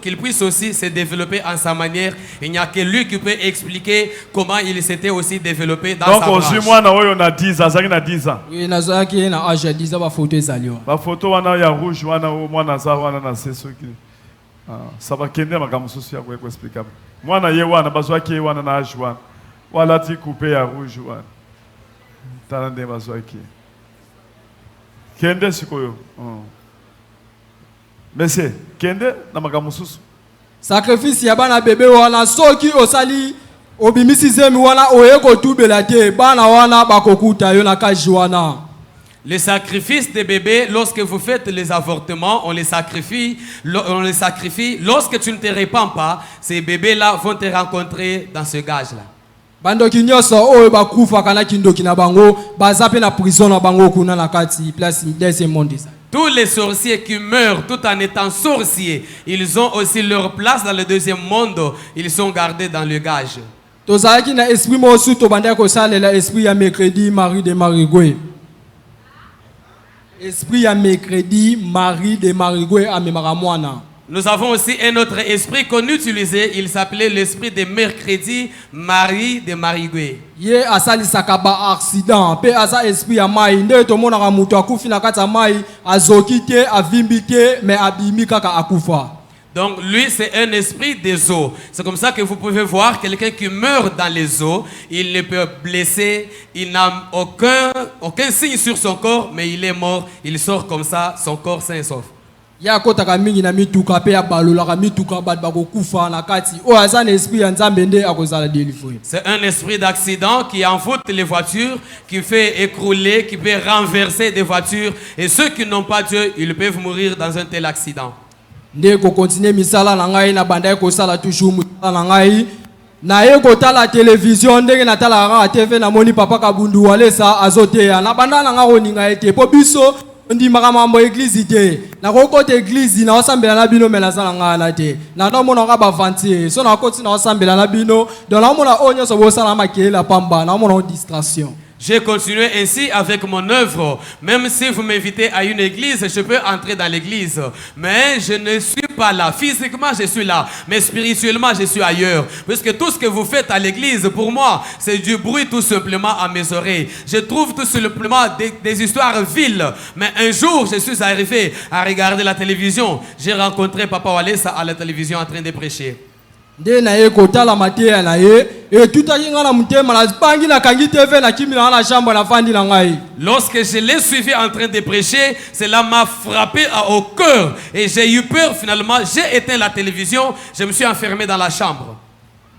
qu'il puisse aussi se développer en sa manière. Il n'y a que lui qui peut expliquer comment il s'était aussi développé dans sa branche. Donc aussi moi on a 10 ans, ça a 10 ans. Oui, nazaki na âge 10 ans ba photo ezaliwa. Ba photo wana ya rouge wana moi na za wana na c'est ce qui ça va kende makambo sosia kwa expliquer. Moi na ye wana bazwaki wana na âge wana. Wala ti coupé ya rouge wana. Talande bazwaki. Kende sikoyo. Monsieur, kende na makambo susu. Sacrifice ya bana bébé wana soki osali obimisi zemi wana oyeko tubela te bana wana bakokuta yo na kaji wana. Les sacrifices des bébés, lorsque vous faites les avortements, on les sacrifie. Lorsque tu ne te répands pas, ces bébés-là vont te rencontrer dans ce gage-là. Bandoki nyoso oyo bakufa kana kindoki na bango bazape na prison na bango kuna na kati place deuxième monde. Tous les sorciers qui meurent tout en étant sorciers, ils ont aussi leur place dans le deuxième monde. Ils sont gardés dans le gage. Tozalaki na esprit mo su to bandai ko salela esprit ya mercredi Marie de Marigwe. Esprit ya mercredi Marie de Marigwe amemaka mwana. Nous avons aussi un autre esprit qu'on utilisait, il s'appelait l'esprit de mercredi Marie de Marigwe. Ye asali sakaba accident pe asa esprit ya mai nde to mona ka mutu akufi na kata mai azoki te avimbi te mais abimi kaka akufa. Donc lui c'est un esprit des eaux. C'est comme ça que vous pouvez voir quelqu'un qui meurt dans les eaux, il ne peut blesser, il n'a aucun signe sur son corps, mais il est mort, il sort comme ça, son corps sain et sauf. Ya kotaka mingi na mituka pe ya balola ka mituka bat bakokufa na kati o azana esprit ya nzambe nde akozala délivrer. C'est un esprit d'accident qui envoûte les voitures, qui fait écrouler, qui peut renverser des voitures, et ceux qui n'ont pas Dieu, ils peuvent mourir dans un tel accident. Nde ko continuer misala na ngai na bandai ko sala toujours misala na ngai na ye ko tala télévision ndenge na tala ra TV na moni papa Kabundu walesa azote ya na banda na ngako ninga ete po biso ndi makamambo église te na ko kote église na osambela na bino mena sala ngana te na no mona ka ba vantier so na koti na osambela na bino donc na mona onyo so bo sala makela pamba na mona distraction. J'ai continué ainsi avec mon œuvre. Même si vous m'invitez à une église, je peux entrer dans l'église. Mais je ne suis pas là. Physiquement, je suis là. Mais spirituellement, je suis ailleurs. Puisque tout ce que vous faites à l'église, pour moi, c'est du bruit tout simplement à mes oreilles. Je trouve tout simplement des histoires viles. Mais un jour, je suis arrivé à regarder la télévision. J'ai rencontré Papa Walesa à la télévision en train de prêcher. Nde na ye kotala mateya na ye et tout a kinga na mutema na bangi na kangi TV na kimi na chambre na fandi na ngai. Lorsque je l'ai suivi en train de prêcher, cela m'a frappé au cœur et j'ai eu peur finalement. J'ai éteint la télévision, je me suis enfermé dans la chambre.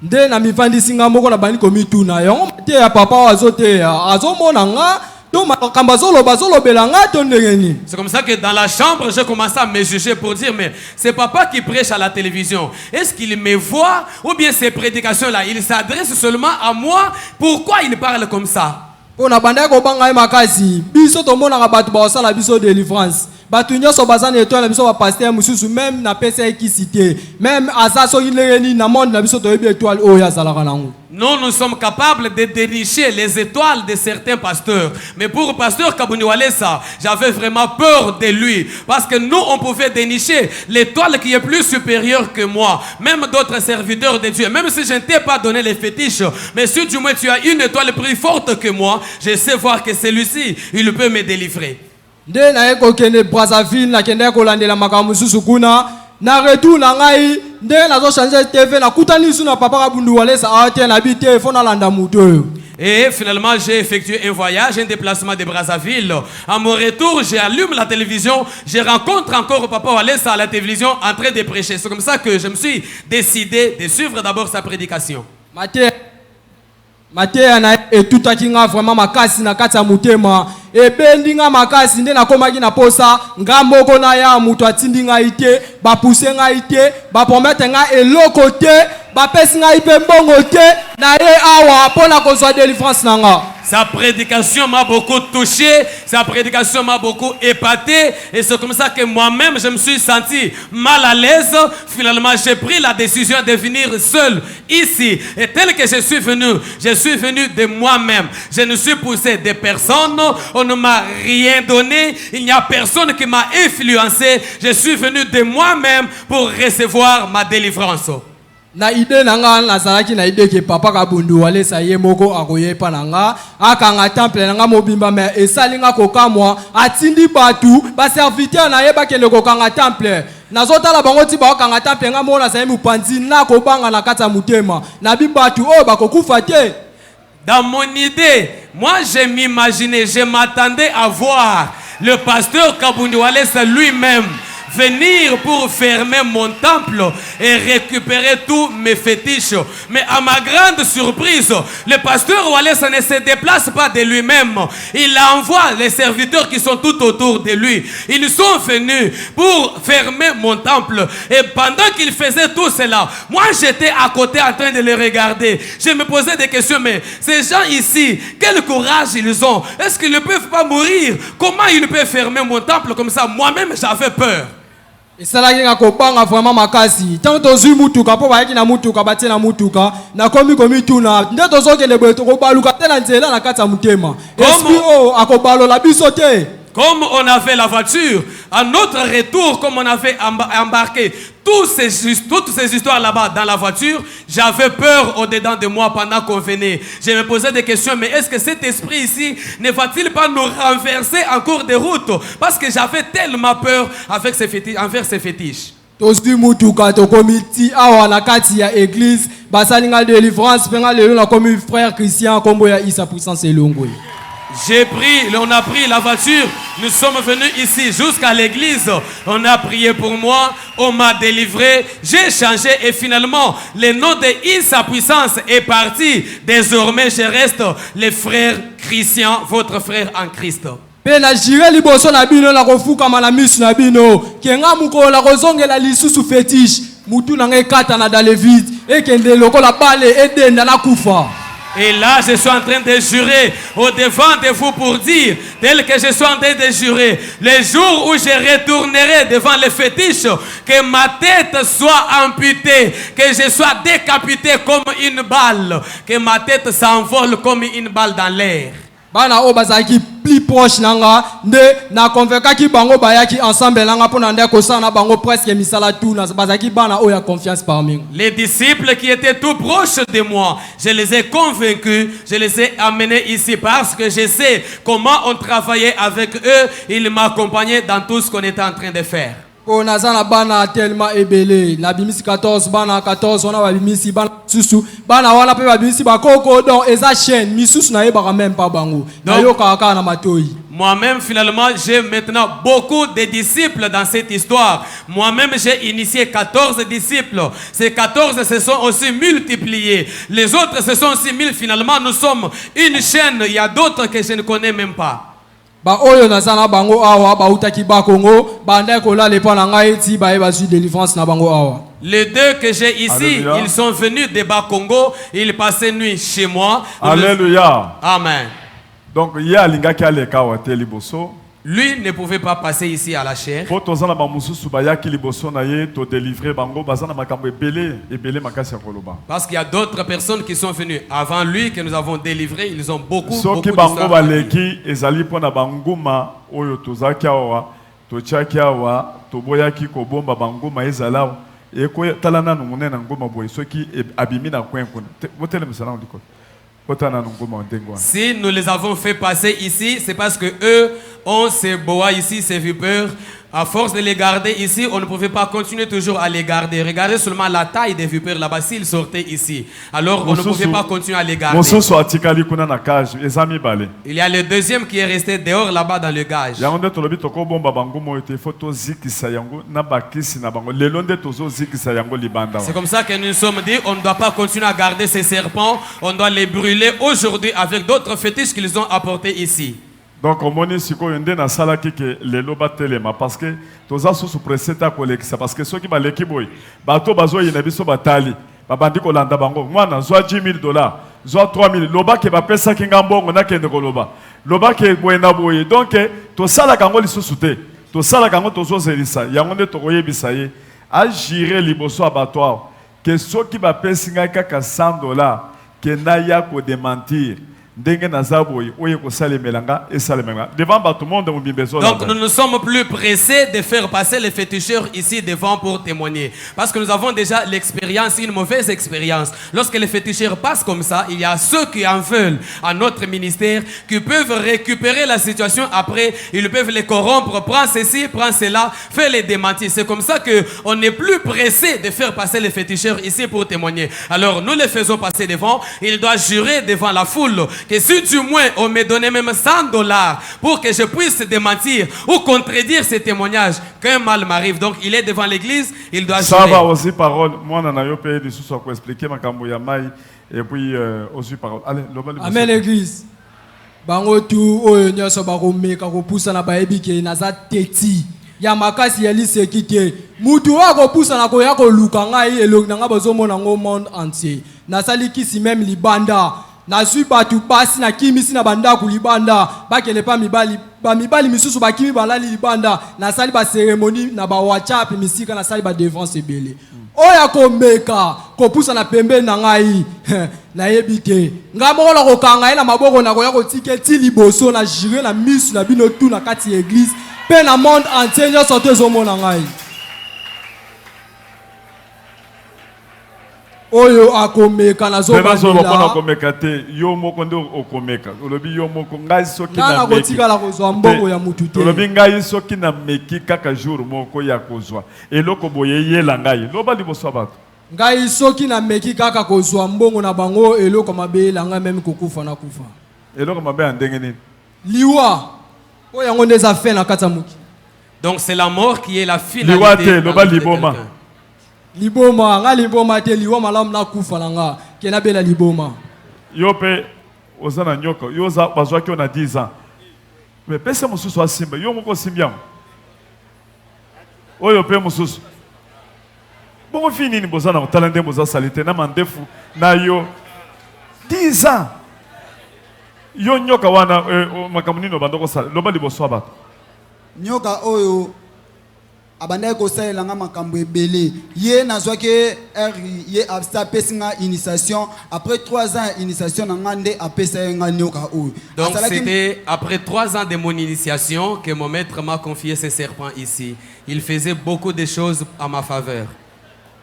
Nde na mifandi singa moko na bani komitu na yo mateya papa wazote azomona nga. C'est comme ça que dans la chambre, j'ai commencé à me juger pour dire, mais c'est papa qui prêche à la télévision. Est-ce qu'il me voit ou bien ces prédications-là, il s'adresse seulement à moi? Pourquoi il parle comme ça? On a bandé ko banga makasi biso to mona ka batu ba sala biso délivrance batu nyoso bazana étoile biso ba pasteur mususu même na pesa qui cité même asaso ileni na monde na biso to yebi étoile o ya zala kanango. Nous sommes capables de dénicher les étoiles de certains pasteurs. Mais pour pasteur Kabundu Walesa, j'avais vraiment peur de lui. Parce que nous, on pouvait dénicher l'étoile qui est plus supérieure que moi. Même d'autres serviteurs de Dieu. Même si je ne t'ai pas donné les fétiches. Mais si du moins tu as une étoile plus forte que moi, je sais voir que celui-ci, il peut me délivrer. Nde na eko kende Brazzaville na kende ko landela makamu susu kuna na retour na ngai nde na zo changer TV na kutani su na papa Kabundu Walesa ate na bi téléphone landa muto. Et finalement, j'ai effectué un voyage, un déplacement de Brazzaville. À mon retour, j'allume la télévision, je rencontre encore Papa Walesa à la télévision en train de prêcher. C'est comme ça que je me suis décidé de suivre d'abord sa prédication. Mateya na etuta kinga vraiment makasi na kati ya mutema e bendinga makasi nde na komaki na posa nga moko na ya mutu atindi nga ite ba pousser nga ite ba promettre nga eloko te bapesi ngai pe mbongo te na ye awa pona kozwa délivrance nanga. Sa prédication m'a beaucoup touché, sa prédication m'a beaucoup épaté, et c'est comme ça que moi-même je me suis senti mal à l'aise. Finalement, j'ai pris la décision de venir seul ici. Et tel que je suis venu de moi-même. Je ne suis poussé de personne, on ne m'a rien donné, il n'y a personne qui m'a influencé. Je suis venu de moi-même pour recevoir ma délivrance. Na ide nanga nazalaki na ide ke papa kabundu wale sa ye moko akoyepa nanga akanga temple nanga mobimba me esalinga kokamwa atindi batu ba serviteur na ye bakende kokanga temple nazotala bango ti ba okanga temple nga mona sa ye mupanzi na kobanga na kata mutema na bibatu o bakokufa te. Dans mon idée, moi je m'imaginais, je m'attendais à voir le pasteur Kabundu Wallace lui-même venir pour fermer mon temple et récupérer tous mes fétiches. Mais à ma grande surprise, le pasteur Wallace ne se déplace pas de lui-même. Il envoie les serviteurs qui sont tout autour de lui. Ils sont venus pour fermer mon temple. Et pendant qu'il faisait tout cela, moi j'étais à côté en train de les regarder. Je me posais des questions, mais ces gens ici, quel courage ils ont? Est-ce qu'ils ne peuvent pas mourir? Comment ils peuvent fermer mon temple comme ça? Moi-même j'avais peur. Et ça là qui a kopanga vraiment makasi. Tant tozu mutuka po bayaki na mutuka batie na mutuka na komi tuna nde tozoke le boto ko baluka tena nzela na kata mutema. Esprit o akobalo la bisote. Comme on avait la voiture, à notre retour, comme on avait embarqué toutes ces histoires là-bas dans la voiture, j'avais peur au-dedans de moi pendant qu'on venait. Je me posais des questions, mais est-ce que cet esprit ici ne va-t-il pas nous renverser en cours de route? Parce que j'avais tellement peur avec envers ces fétiches. Tozu mutuka to komiti awa na kati ya église basalinga délivrance penga lelo na komi frère Christian kombo ya Isa puissance elongwe. On a pris la voiture, nous sommes venus ici jusqu'à l'église, on a prié pour moi, on m'a délivré, j'ai changé et finalement le nom de Isa Puissance est parti. Désormais je reste le frère Christian, votre frère en Christ. Pena jire liboso na bino la kofuka mana misu na bino kenga muko la kozongela lisusu fétiche mutu na ngekata na dans le vide et kende lokola bale edenda na kufa. Et là, je suis en train de jurer au devant de vous pour dire, tel que je suis en train de jurer, le jour où je retournerai devant les fétiches, que ma tête soit amputée, que je sois décapité comme une balle, que ma tête s'envole comme une balle dans l'air. Bana o bazaki plus proche nanga nde na convaincre ki bango bayaki ensemble nanga pona nde ko sana bango presque misala tout na bazaki bana o ya confiance parmi. Les disciples qui étaient tout proches de moi, je les ai convaincus, je les ai amenés ici parce que je sais comment on travaillait avec eux, ils m'accompagnaient dans tout ce qu'on était en train de faire. On a zana bana tellement ebele na bimisi 14 bana 14 on a bimisi bana susu bana wana pe bimisi bakoko donc eza chaîne misusu na yeba même pas bango na yo kaka na matoi. Moi-même finalement j'ai maintenant beaucoup de disciples dans cette histoire. Moi-même j'ai initié 14 disciples. Ces 14 se sont aussi multipliés. Les autres se sont aussi 1000. Finalement nous sommes une chaîne. Il y a d'autres que je ne connais même pas. Ba oyo nazana bango awa ba utaki ba Congo banda ko la lepa na ngai ti ba eba su délivrance na bango awa. Les deux que j'ai ici, Alléluia. Ils sont venus de Bas-Congo, ils passaient nuit chez moi. Alléluia. Amen. Donc il y a linga ki aleka wa teliboso. Lui ne pouvait pas passer ici à la chair. Parce qu'il y a d'autres personnes qui sont venues avant lui que nous avons délivrés. Ils ont beaucoup d'histoires. Si nous les avons fait passer ici, c'est parce que eux ont ces boas ici, ces vipères. À force de les garder ici, on ne pouvait pas continuer toujours à les garder. Regardez seulement la taille des vipères là-bas s'ils sortaient ici. Alors on ne pouvait pas continuer à les garder. Il y a le deuxième qui est resté dehors là-bas dans le gage. C'est comme ça que nous nous sommes dit, on ne doit pas continuer à garder ces serpents. On doit les brûler aujourd'hui avec d'autres fétiches qu'ils ont apportés ici. Donc, on m'a dit que na sala que les loba telema parce que tous sous pressé ta collègue parce que ceux qui ba l'équipe bato bazo yenabiso batali babandi kolanda bango mwana zwa 10 000 $, zwa 3 000, loba ke bapesa kinga mbongo na kende koloba loba ke boye na boye. Donc to sala kango lisusu te, to sala kango tozozelisa yango nde tokoyebisa ye agire liboso abattoir ke soki bapesi ngai kaka 100 $ ke na ya ko démentir ndenge naza boye oye ko salemelanga et salemelanga devant tout le monde. Donc nous ne sommes plus pressés de faire passer les féticheurs ici devant pour témoigner, parce que nous avons déjà l'expérience, une mauvaise expérience. Lorsque les féticheurs passent comme ça, il y a ceux qui en veulent à notre ministère, qui peuvent récupérer la situation après, ils peuvent les corrompre, prends ceci, prends cela, fais les démentir. C'est comme ça qu'on n'est plus pressé de faire passer les féticheurs ici pour témoigner. Alors nous les faisons passer devant, il doit jurer devant la foule que si du moins on me donnait même 100 $ pour que je puisse démentir ou contredire ces témoignages, qu'un mal m'arrive. Donc il est devant l'église, il doit jurer. Ça va aussi parole. Moi, on a eu payé des sous pour expliquer ma camouya maï et puis aussi parole. Allez, Amen l'église. Bango tu oyo nyoso bakomeka kopusa na baebi ke naza teti. Ya makasi yeli sekite. Mutu wako pusa na koya ko luka ngai elong na ngabozo mona ngo monde entier. Nasali kisi même libanda. Na suis batu basi na kimisi na banda kulibanda bakele pa mibali misusu bakimi balali libanda na sali ba cérémonie na ba WhatsApp misika na sali ba défense ebele oya komeka kopusa na pembe na ngai na yebite ngamola ko kanga na maboko na ko ya ko tiketi liboso na jure na misu na bino tout na kati église pe na monde entier yo sorte zo mona ngai oyo akomeka na zo bandila akomeka te yo moko nde okomeka olobi yo moko ngai soki na meki na kotika kozwa mbongo ya mutu te olobi ngai soki na meki kaka jour moko ya kozwa eloko boye yela ngai loba liboso bato ngai soki na meki kaka kozwa mbongo na bango eloko mabe la ngai même kokufa na kufa eloko mabe ndenge nini liwa oyo yango ndeza fe na kata muki. Donc c'est la mort qui est la finalité. Liwa te loba liboma liboma nga liboma te liwa malamu na kufa langa kena bela liboma yo pe ozana nyoka yo za bazwa ki on a 10 ans mais pesa mususu asimba yo moko simbiam oyo pe mususu bongo fini ni bozana talende boza salite na mandefu na yo 10 ans yo nyoka wana makamunino bandoko sala loba liboso abato nyoka oyo abanda ko salela nga makambo ebele ye nazwaki ye absta pesinga initiation après 3 ans initiation na ngande apesa nga nyoka oyo. Donc c'était après 3 ans de mon initiation que mon maître m'a confié ce serpent ici. Il faisait beaucoup de choses à ma faveur.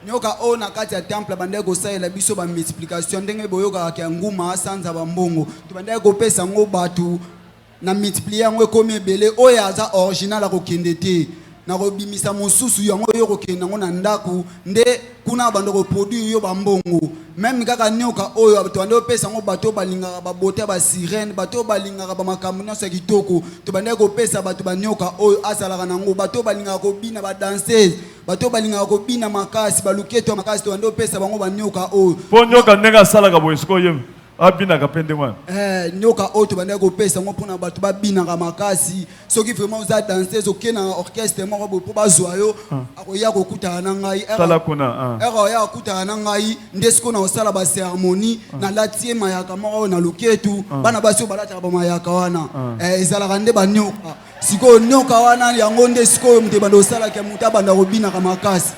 nyoka oyo na kati ya temple banda ko salela biso ba multiplication ndenge boyoka ka nguma sanza ba mbongo to banda ko pesa ngo batu na multiplier ngo komi ebele oyo aza original ko kende te na robimisa mosusu yango yo kokenda ngo na ndaku nde kuna bando ko produit yo bambongo même kaka nyoka oyo to bando pesa ngo bato balinga ba bote ba sirène bato balinga ba makambo na kitoko to bando ko pesa bato ba nyoka oyo asalaka nango bato balinga ko bina ba danseuse bato balinga ko bina makasi baluketo makasi to bando pesa bango ba nyoka oyo po nyoka nenga salaka boyesiko yem abina kapende mwana nyoka oto banda ko pesa ngo pona bato ba bina ka makasi soki vraiment za danseuse okena orchestre mo bo po bazwa yo akoya ko kutana na ngai tala kuna ya kutana na ngai ndesko na osala ba cérémonie na latie mayaka mo na luketu bana baso balata ba mayaka wana ezala kande ba nyoka siko nyoka wana yango ndesko mte banda osala ke muta banda ko bina ka makasi.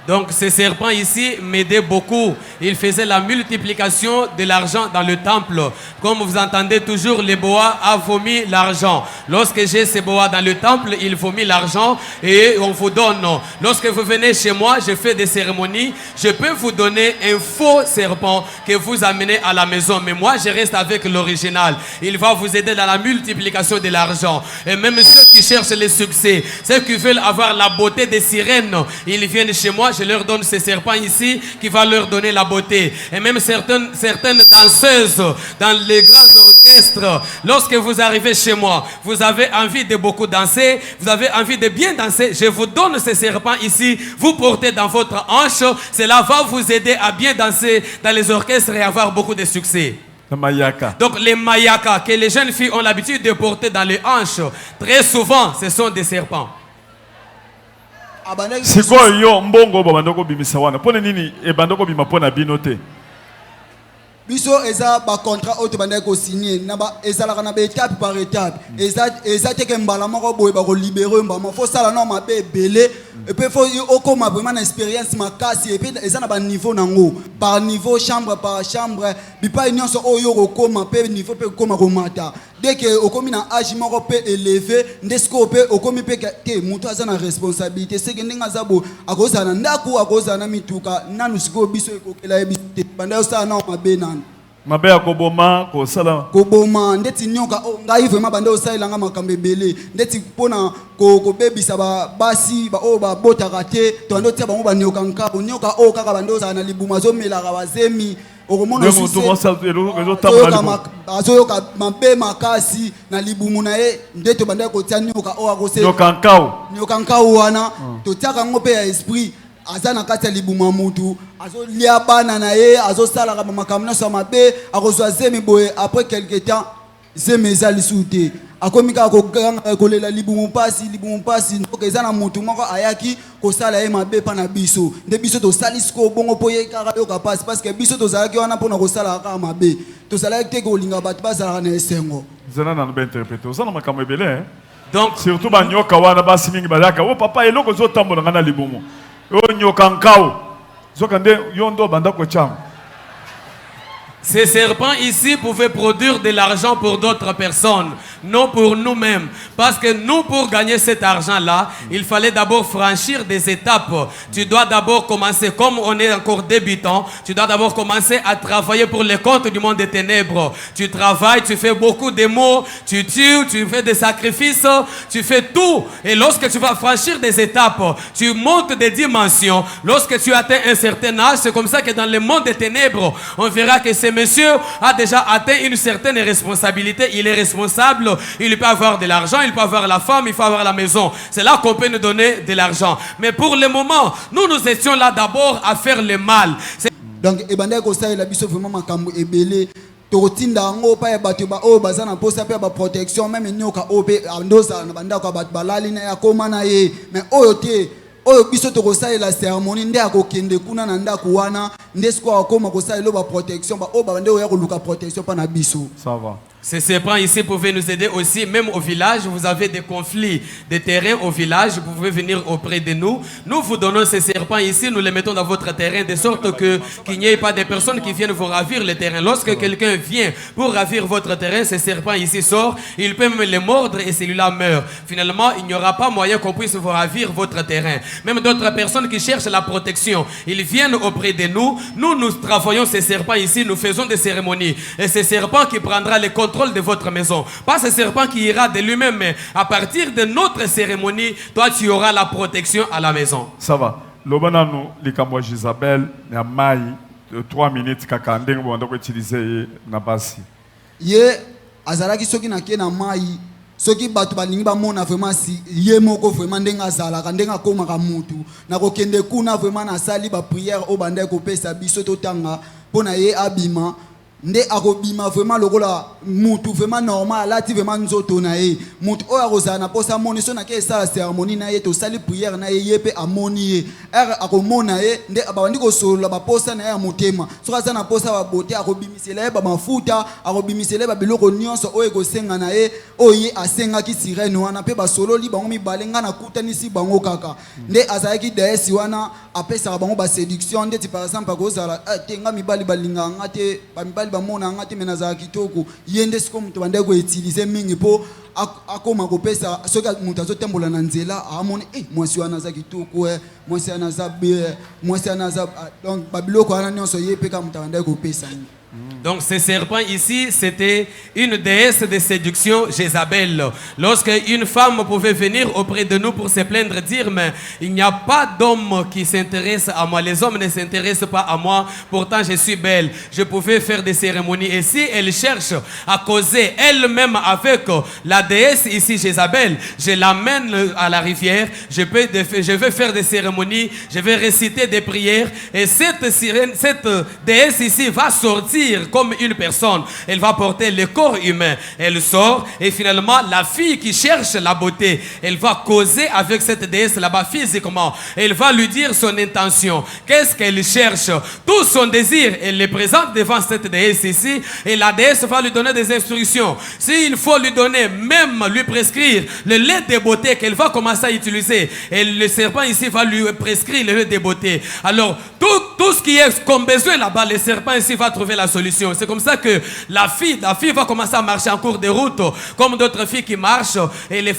Donc ce serpent ici m'aidait beaucoup. Il faisait la multiplication de l'argent dans le temple. Comme vous entendez toujours, les bois a vomi l'argent. Lorsque j'ai ces bois dans le temple, il vomit l'argent et on vous donne. Lorsque vous venez chez moi, je fais des cérémonies. Je peux vous donner un faux serpent que vous amenez à la maison. Mais moi, je reste avec l'original. Il va vous aider dans la multiplication de l'argent. Et même ceux qui cherchent les succès, ceux qui veulent avoir la beauté des sirènes, ils viennent chez moi, je leur donne ce serpent ici qui va leur donner la beauté. Et même certaines danseuses dans les grands orchestres, lorsque vous arrivez chez moi, vous avez envie de beaucoup danser, vous avez envie de bien danser, je vous donne ce serpent ici, vous portez dans votre hanche, cela va vous aider à bien danser dans les orchestres et avoir beaucoup de succès. Donc les mayakas que les jeunes filles ont l'habitude de porter dans les hanches, très souvent ce sont des serpents. abandaki sikoyo yo mbongo babanda kobimisa wana mpona nini ebanda kobima mpona bino te biso eza ba contrat oyo tobandaki kosigner na ezalaka na baétape par étape eza teke mbala moko boye bakolibere mbama fo sala no mabe ebele epuis fo okoma vraiment na expérience makasi epuis eza na baniveau nango par niveau chambre par chambre bipai nyonso oyo okokoma mpe niveau mpe okoma komata dès que okomi na âge moko mpe élevé nde sikoyo mpe okomi mpe te moto aza na responsabilité seke ndenge aza bo akozala na ndako akozala na mituka nanu sikoyo biso ekokela ye biso te banda osala nao mabe nanu mabe ya koboma kosala koboma ndeti nyoka ngai vraiment bande osalelanga makambo ebele ndeti mpona kobebisa basi oyo babotaka te to bande otia bango banyoka nkabo nyoka oyo kaka bande ozala na libumu azomelaka bazemi okomona azoyoka mabe makasi na libumu na ye nde tobandaki kotia nyoka oyo nyoka nkao wana totiaka yango mpe ya esprit aza na kati ya libumu ya mutu azolia bana na ye azosalaka bamakambo nyonso ya mabe akozwa zemi boye après quelque temps zemi eza lisusu te akomi kaka kolela libumu mpasi ndoka eza na mutu moko ayaki kosala ye mabe mpa na biso nde biso tosali sikoyo bongo mpo ye kaka yoka mpasi parce que biso tozalaki wana mpona kosalaka kaka mabe tozalaki te kolinga bato bazalaka na esengo zana nano bainterprete oza na makambo ebele Donc, surtout banyoka wana basi mingi bazalaka o papa eloko ezotambola nga na libumu oyo nyoka nkao zoka nde yo ndo banda kotyanga. Ces serpents ici pouvaient produire de l'argent pour d'autres personnes, non pour nous-mêmes. Parce que nous, pour gagner cet argent-là, il fallait d'abord franchir des étapes. Tu dois d'abord commencer, comme on est encore débutant, tu dois d'abord commencer à travailler pour les comptes du monde des ténèbres. Tu travailles, tu fais beaucoup de mots, tu tues, tu fais des sacrifices, tu fais tout. Et lorsque tu vas franchir des étapes, tu montes des dimensions. Lorsque tu atteins un certain âge, c'est comme ça que dans le monde des ténèbres, on verra que c'est monsieur a déjà atteint une certaine responsabilité, il est responsable, il peut avoir de l'argent, il peut avoir la femme, il peut avoir la maison. C'est là qu'on peut nous donner de l'argent. Mais pour le moment, nous étions là d'abord à faire le mal. Donc, ebanda kosalela biso vraiment makambo ebele. Totinda ngo pa ya bato ba o bazana posa pe ba protection même nyoka o pe andosa na banda ko bat balali na ya koma na ye. Mais oyo te oyo biso tokosalela cérémonie nde akokende kuna na ndako wana nde siko akoma kosalela ba protection ba o ba nde oya koluka protection pa na biso. Ça va. Ces serpents ici pouvaient nous aider aussi, même au village. Vous avez des conflits de terrain au village, vous pouvez venir auprès de nous. Nous vous donnons ces serpents ici, nous les mettons dans votre terrain, de sorte qu'il n'y ait pas de personnes qui viennent vous ravir le terrain. Lorsque quelqu'un vient pour ravir votre terrain, ces serpents ici sortent, il peut même les mordre et celui-là meurt. Finalement, il n'y aura pas moyen qu'on puisse vous ravir votre terrain. Même d'autres personnes qui cherchent la protection, ils viennent auprès de nous. Nous travaillons ces serpents ici, nous faisons des cérémonies. Et ces serpents qui prendra les contrôle de votre maison. Pas ce serpent qui ira de lui-même, mais à partir de notre cérémonie, toi tu auras la protection à la maison. Ça va. Lobana nous, les Kamwa Isabelle, na mai 3 minutes kaka ndenge banda ko utiliser na basi. Ye azalaki soki na ke na mai soki bato balingi bamona vraiment si ye moko vraiment ndenge azalaka ndenge akomaka mutu na kokende kuna vraiment na sali ba prière o banda ko pesa biso totanga pona ye abima nde akobima vraiment lokola mutu vraiment normal lati vraiment nzoto na ye mutu oyo akozala na posa moni so na ke esala cérémonie na ye tosali prière na ye ye pe amoni ye akomona ye nde babandi kosolola baposa na ye ya motema soki aza na posa babote akobimisela ye bamafuta akobimisela ye babiloko nyonso oyo ekosenga na ye oyo ye asengaki sirene wana mpe basololi bango mibale nga nakutanisi bango kaka nde azalaki deesi wana apesaka bango baséduction ndeti par exemple akozala te nga mibali balingaka nga te bamibali bamona nga te me nazala kitoko ye nde siko moto bandeki koutilize mingi mpo akoma kopesa soki moto azotambola na nzela amoni mwasi wana aza kitoko mwasi wana aza be mwasi wana aza donc babiloko wana nyonso ye mpe ka moto bandeki kopesa. Donc ces serpents ici, c'était une déesse de séduction, Jézabel. Lorsque une femme pouvait venir auprès de nous pour se plaindre, dire mais il n'y a pas d'homme qui s'intéresse à moi, les hommes ne s'intéressent pas à moi, pourtant je suis belle, je pouvais faire des cérémonies. Et si elle cherche à causer elle-même avec la déesse ici, Jézabel, je l'amène à la rivière, je vais faire des cérémonies, je vais réciter des prières, et cette déesse ici va sortir comme une personne. Elle va porter le corps humain. Elle sort et finalement, la fille qui cherche la beauté, elle va causer avec cette déesse là-bas physiquement. Elle va lui dire son intention. Qu'est-ce qu'elle cherche? Tout son désir, elle le présente devant cette déesse ici et la déesse va lui donner des instructions. S'il faut lui donner, même lui prescrire le lait de beauté qu'elle va commencer à utiliser, et le serpent ici va lui prescrire le lait de beauté. Alors, tout ce qui est comme besoin là-bas, le serpent ici va trouver la solution. C'est comme ça que la fille va commencer à marcher en cours de route, comme d'autres filles qui marchent, et les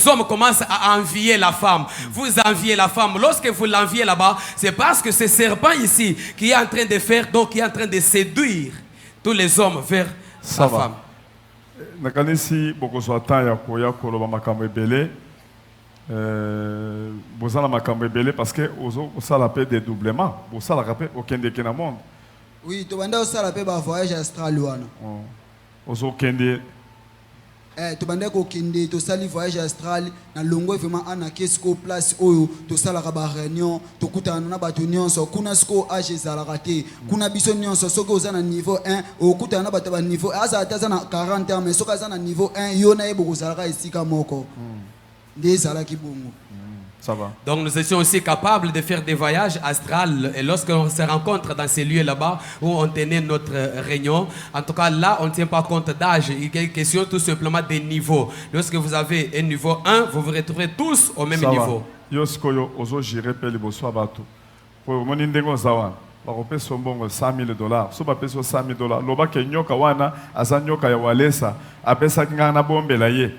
hommes commencent à envier la femme. Vous enviez la femme. Lorsque vous l'enviez là-bas, c'est parce que ce serpent ici qui est en train de faire, donc qui est en train de séduire tous les hommes vers sa femme. nakanisi bokozwa temps ya koya koloba makambo ebele bozala makambo ebele parce que osala pe dédoublement bosalaka pe okendeke na monde. Oui, tobanda osala pe ba voyage astral wana. Ozokende tobanda kokende tosali voyage astral na longo vraiment ana kesko place oyo tosalaka ba réunion tokutana na bato nyonso kuna sko age ezalaka te kuna biso nyonso soki oza na niveau 1 okutana na bato ba niveau aza ataza na 40 ans mais soki aza na niveau 1 yo na yebo kozalaka esika moko nde ezalaki bongo. Ça va. Donc nous étions aussi capables de faire des voyages astrales et lorsqu'on se rencontre dans ces lieux là-bas où on tenait notre réunion, en tout cas là on ne tient pas compte d'âge, il y a une question tout simplement des niveaux. Lorsque vous avez un niveau 1, vous vous retrouvez tous au même niveau. Yoskoyo ozo jire pe liboso bato. Po moni ndengo zawana. Bakope sombongo $100,000. So bapeso $100,000. Loba ke nyoka wana aza nyoka ya walesa apesa kinga na bombela ye.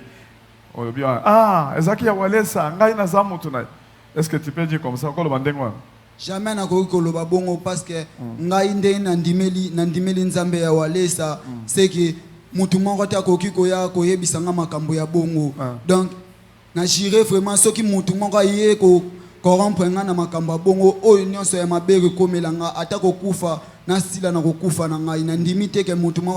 Ezaki ya walesa ngai na zamutu na. Est-ce que tu peux dire comme ça ko loba ndengo wana? Jamais na ko loba bongo parce que ngai nde na ndimeli nzambe ya walesa c'est que mutu moko ta koki koya koyebisa nga makambo ya bongo. Donc na jire vraiment soki mutu moko ye ko corrompre nga na makambo ya bongo oyo nyonso ya mabere komelanga ata kokufa na sila na kokufa na ngai na ndimi te ke mutu